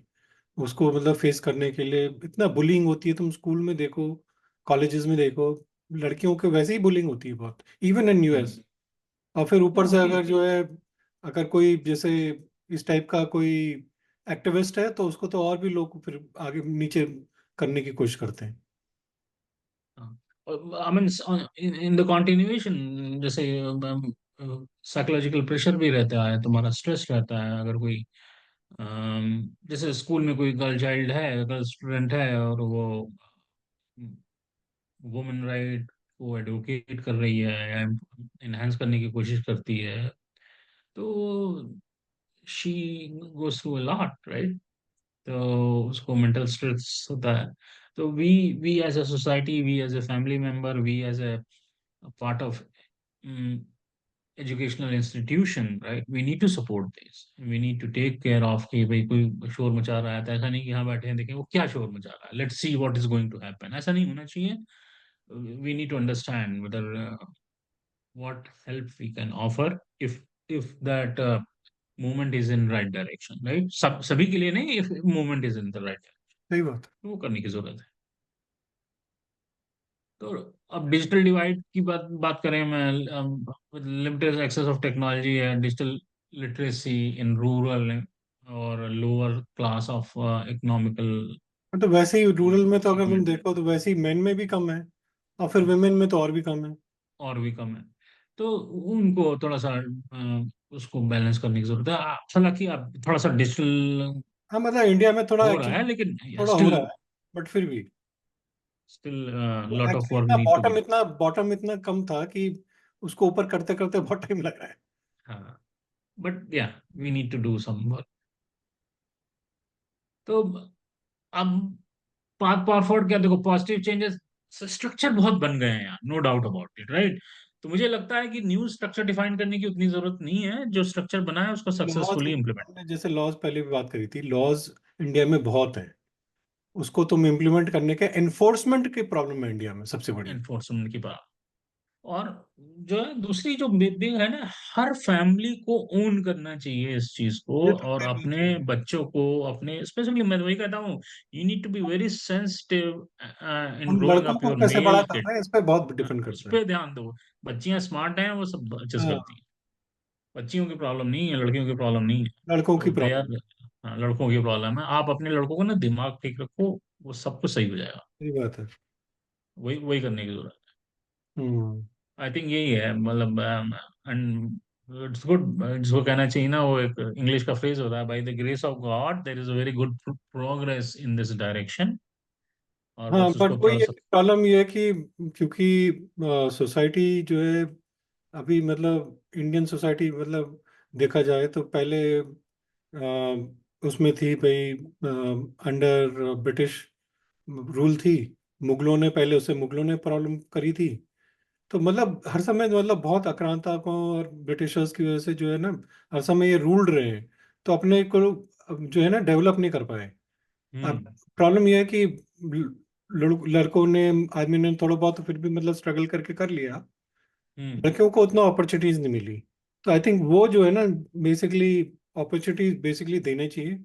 उसको मतलब फेस करने के लिए इतना बुलिंग होती है, तुम स्कूल में देखो, कॉलेजेस में देखो, लड़कियों के वैसे ही बुलिंग होती है बहुत, इवन इन यूएस। हम्म, और फिर ऊपर हाँ से वही। अगर जो है, अगर कोई जैसे इस टाइप का कोई एक्टिविस्ट है, तो उसको तो और भी लोग फिर आगे नीचे करने की कोशिश करते हैं। I mean, in the continuation, जैसे साइकोलॉजिकल प्रेशर भी रहता है, तुम्हारा स्ट्रेस रहता है। अगर कोई जैसे स्कूल में कोई गर्ल चाइल्ड है, गर्ल स्टूडेंट है, और वो वुमेन राइट को एडवोकेट कर रही है या इनहेंस करने की कोशिश करती है, तो she goes through a lot, right. तो उसको मेंटल स्ट्रेस होता है। तो we as a society, we as a family member, we as a part of educational institution, right? We need to support this. We need to take care of कि भाई कोई शोर मचा रहा है, तो ऐसा नहीं कि हाँ बैठे हैं देखें वो क्या शोर मचा रहा है, let's see what is going to happen, ऐसा नहीं होना चाहिए। We need to understand whether what help we can offer, if that movement is in right direction, right? सब सभी के लिए नहीं, if movement is in the right direction, सही बात तो वो करने की जरूरत है। तो अब डिजिटल डिवाइड की बात करें, मैं लिमिटेड एक्सेस ऑफ टेक्नोलॉजी है, डिजिटल लिटरेसी इन रूरल और लोअर क्लास ऑफ इकोनॉमिकल है। तो वैसे ही रूरल में तो अगर तुम सेगमेंट देखो तो वैसे ही मेन में भी कम है, और फिर वुमेन में तो और भी कम है। और भी कम है। तो उनको थोड़ा सा उसको बैलेंस करने की जरूरत है। हालांकि अब थोड़ा सा डिजिटल हाँ, मतलब इंडिया में थोड़ा हो रहा एक्चुअली है, लेकिन थोड़ा हो स्टिल रहा है, बट फिर भी still lot of actually work इतना need to be bottom, done. इतना कम था कि उसको ऊपर करते करते बहुत टाइम लगा है। हाँ, बट या we need to do some work. तो अब पाथ फॉरवर्ड क्या, देखो पॉजिटिव चेंजेस, स्ट्रक्चर बहुत बन गए हैं यार, no doubt about it, right. तो मुझे लगता है कि न्यू स्ट्रक्चर डिफाइन करने की उतनी जरूरत नहीं है, जो स्ट्रक्चर बना है उसको लॉज, सक्सेसफुली इम्प्लीमेंट। हमने जैसे लॉज पहले भी बात करी थी, लॉज इंडिया में बहुत है, उसको तुम इम्प्लीमेंट करने के, एनफोर्समेंट की प्रॉब्लम है इंडिया में सबसे बड़ी। एनफोर्समेंट की बात। और जो है दूसरी जो बिग है ना, हर फैमिली को ओन करना चाहिए इस चीज को, ये तो और मेन बात अपने है। बच्चों को, अपने स्पेशली मैं वही कहता हूँ, you need to be very sensitive in हम ग्रोइंग लड़कों अप को योर कैसे बड़ा मेल कर किड। रहे हैं, इस पे बहुत डिपेंड उस करता है। पर ध्यान दो। बच्चियां स्मार्ट हैं, वो सब अच्छे से करती हाँ, हैं। बच्चियों की प्रॉब्लम नहीं है, लड़कियों की प्रॉब्लम नहीं है। लड़कों की तो दे प्रॉब्लम। आर, हाँ, लड़कों की प्रॉब्लम है। आप अपने लड़कों को ना दिमाग ठीक रखो, वो सब कुछ सही हो जाएगा। सही बात है। वही वही करने की जरूरत हम्म। है। आई थिंक यही है, मतलब एंड इट्स गुड, जिसको कहना चाहिए ना, वो एक इंग्लिश का फ्रेज होता है, by the grace of God there is a very good progress in this direction. और हाँ, बस बट उसको थोड़ा वही सा। प्रॉब्लम ये है कि क्योंकि सोसाइटी जो है अभी, मतलब इंडियन सोसाइटी, मतलब देखा जाए तो पहले उसमें थी भाई, अंडर ब्रिटिश रूल थी। मुगलों ने पहले, उसे मुगलों ने प्रॉब्लम करी थी। तो मतलब हर समय मतलब बहुत आक्रांताकों और ब्रिटिशर्स की वजह से जो है ना, हर समय ये रूल रहे हैं, तो अपने को जो है ना डेवलप नहीं कर पाए। अब हम्म। प्रॉब्लम यह है कि लड़कों ने, आदमी ने थोड़ा बहुत फिर भी मतलब स्ट्रगल करके कर लिया, हम्म। लड़कियों को उतना अपॉर्चुनिटीज नहीं मिली। तो आई थिंक वो जो है ना, बेसिकली अपॉर्चुनिटीज बेसिकली देने चाहिए,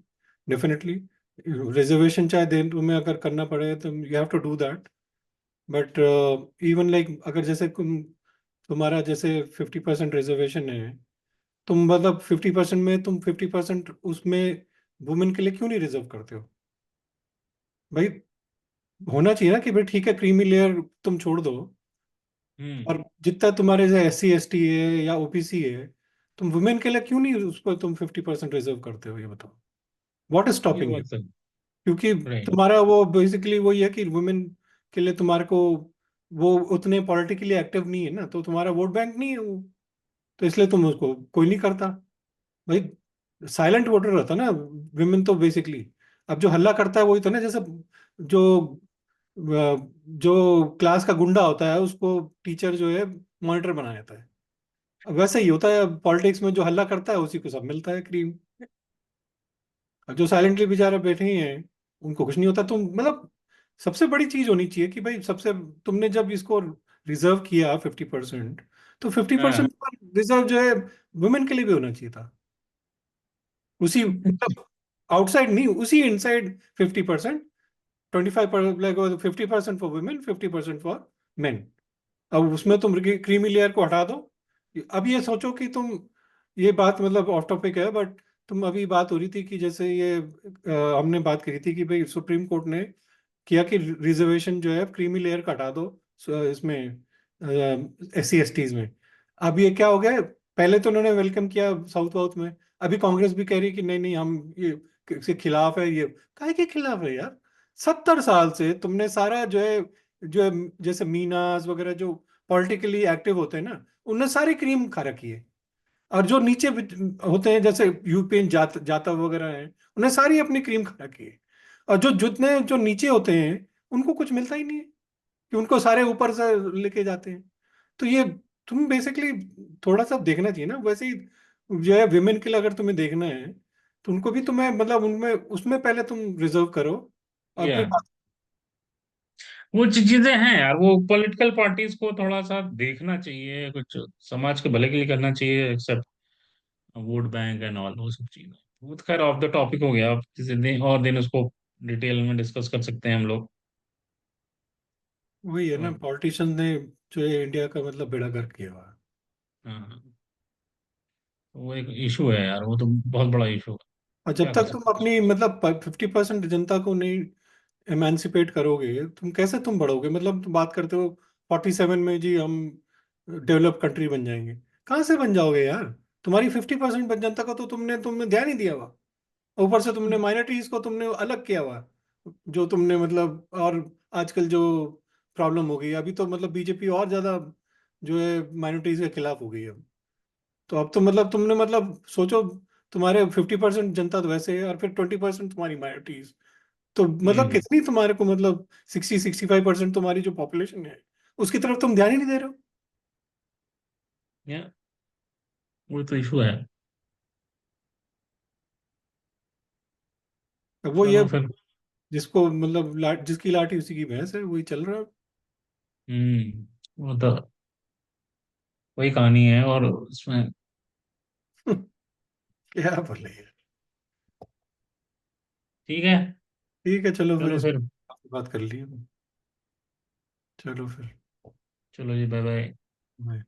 डेफिनेटली। रिजर्वेशन चाहे दे, तुम्हें अगर करना पड़े तो you have to do that. But even like अगर जैसे तुम्हारा जैसे 50% रिजर्वेशन है, तुम मतलब 50% में तुम 50% उसमें वुमेन के लिए क्यों नहीं रिजर्व करते हो भाई? होना चाहिए ना कि भाई ठीक है, क्रीमी लेयर तुम छोड़ दो, हम्म। और जितना तुम्हारे जो SC ST है या OPC है, तुम वुमेन के लिए क्यों नहीं उस पर तुम 50% रिजर्व करते हो, ये बताओ। व्हाट इज ये स्टॉपिंग यू? बात सही। क्योंकि राइट। तुम्हारा वो बेसिकली वही है कि वुमेन के लिए तुम्हारे को वो उतने पॉलिटिकली एक्टिव नहीं है ना, तो तुम्हारा वोट बैंक नहीं है वो, तो इसलिए तुम उसको कोई नहीं करता भाई। साइलेंट वोटर रहता ना विमेन तो बेसिकली। अब जो हल्ला करता है वही तो ना, जैसे जो जो क्लास का गुंडा होता है उसको टीचर जो है मॉनिटर बनाया जाता है। अब वैसे ही होता है पॉलिटिक्स में, जो हल्ला करता है उसी को सब मिलता है क्रीम। अब जो साइलेंटली बेचारे बैठे ही हैं उनको कुछ नहीं होता। तुम मतलब सबसे बड़ी चीज होनी चाहिए कि भाई सबसे, तुमने जब इसको रिजर्व किया 50%, तो फिफ्टी हाँ। परसेंट रिजर्व जो है वुमेन के लिए भी होना चाहिए था। उसी मतलब आउटसाइड नहीं, उसी inside 50%, 25%, like 50% for women, 50% for main. अब उसमें तुम क्रीमी लेयर को हटा दो। अब ये सोचो कि तुम, ये बात मतलब ऑफ टॉपिक है बट, तुम अभी बात हो रही थी कि जैसे ये हमने बात करी थी कि भाई सुप्रीम कोर्ट ने किया कि रिजर्वेशन जो है क्रीमी लेयर का हटा दो इसमें SC STs में। अब ये क्या हो गया है? पहले तो उन्होंने वेलकम किया साउथ वाउथ में, अभी कांग्रेस भी कह रही है कि नहीं नहीं हम ये इसके खिलाफ है। ये काहे के खिलाफ है यार? 70 साल से तुमने सारा जो है जैसे मीनास वगैरह जो पॉलिटिकली एक्टिव होते हैं ना, उनने सारी क्रीम खा रखी है। और जो नीचे होते हैं जैसे यूपीएन जाटव वगैरह हैं, उन्हें सारी अपनी क्रीम खा रखी है। और जो जितने जो नीचे होते हैं उनको कुछ मिलता ही नहीं है, कि उनको सारे ऊपर से लेके जाते हैं। तो ये तुम बेसिकली थोड़ा सा देखना चाहिए ना वैसे ही। जो है विमेन के लिए अगर तुम्हें देखना है, तो उनको भी तुम्हें मतलब उनमें उसमें पहले तुम रिजर्व करो और या फिर बात। वो चीजें हैं यार, वो पॉलिटिकल पार्टीज को थोड़ा सा देखना चाहिए, कुछ समाज के भले के लिए करना चाहिए, except vote bank and all वो सब चीजें। वो तो खैर ऑफ द टॉपिक हो गया, अब किसी दिन और दिन उसको डिटेल में डिस्कस कर सकते हैं हम लोग। वही है ना, और पॉलिटिशियन ने जो है इंडिया का मतलब बेड़ा गर्क किया हुआ है। हाँ, वो एक इशू है यार, वो तो बहुत बड़ा इशू है। और जब क्या कर तक तुम सकते हैं अपनी मतलब 50% जनता को नहीं एमेंसिपेट करोगे, तुम कैसे तुम बढ़ोगे? मतलब तुम बात करते हो 47 में जी हम डेवलप कंट्री बन जाएंगे। कहाँ से बन जाओगे यार? तुम्हारी 50% जनता को तो तुमने तुमने ध्यान नहीं दिया हुआ। ऊपर से तुमने माइनॉरिटीज को तुमने अलग किया हुआ। जो तुमने मतलब, और आजकल जो प्रॉब्लम हो गई अभी, तो मतलब बीजेपी और ज्यादा जो है माइनॉरिटीज के खिलाफ हो गई है। तो अब तो मतलब तुमने मतलब सोचो, तुम्हारे 50% जनता तो वैसे है और फिर 20% तुम्हारी माइनॉरिटीज। तो मतलब हम्म। कितनी तुम्हारे को मतलब 60-65% तुम्हारी जो पॉपुलेशन है उसकी तरफ तुम ध्यान ही नहीं दे रहे हो। या वो तो इशू है। अब वो ये चलो फिर। जिसको मतलब जिसकी लाठी उसी की भैंस है, वही चल रहा वो तो वही कहानी है, और उसमें है। क्या बोले यार। ठीक है। ठीक है, चलो फिर चलो इस फिर। बात कर लिए। चलो फिर। चलो जी, बाय बाय। बाय।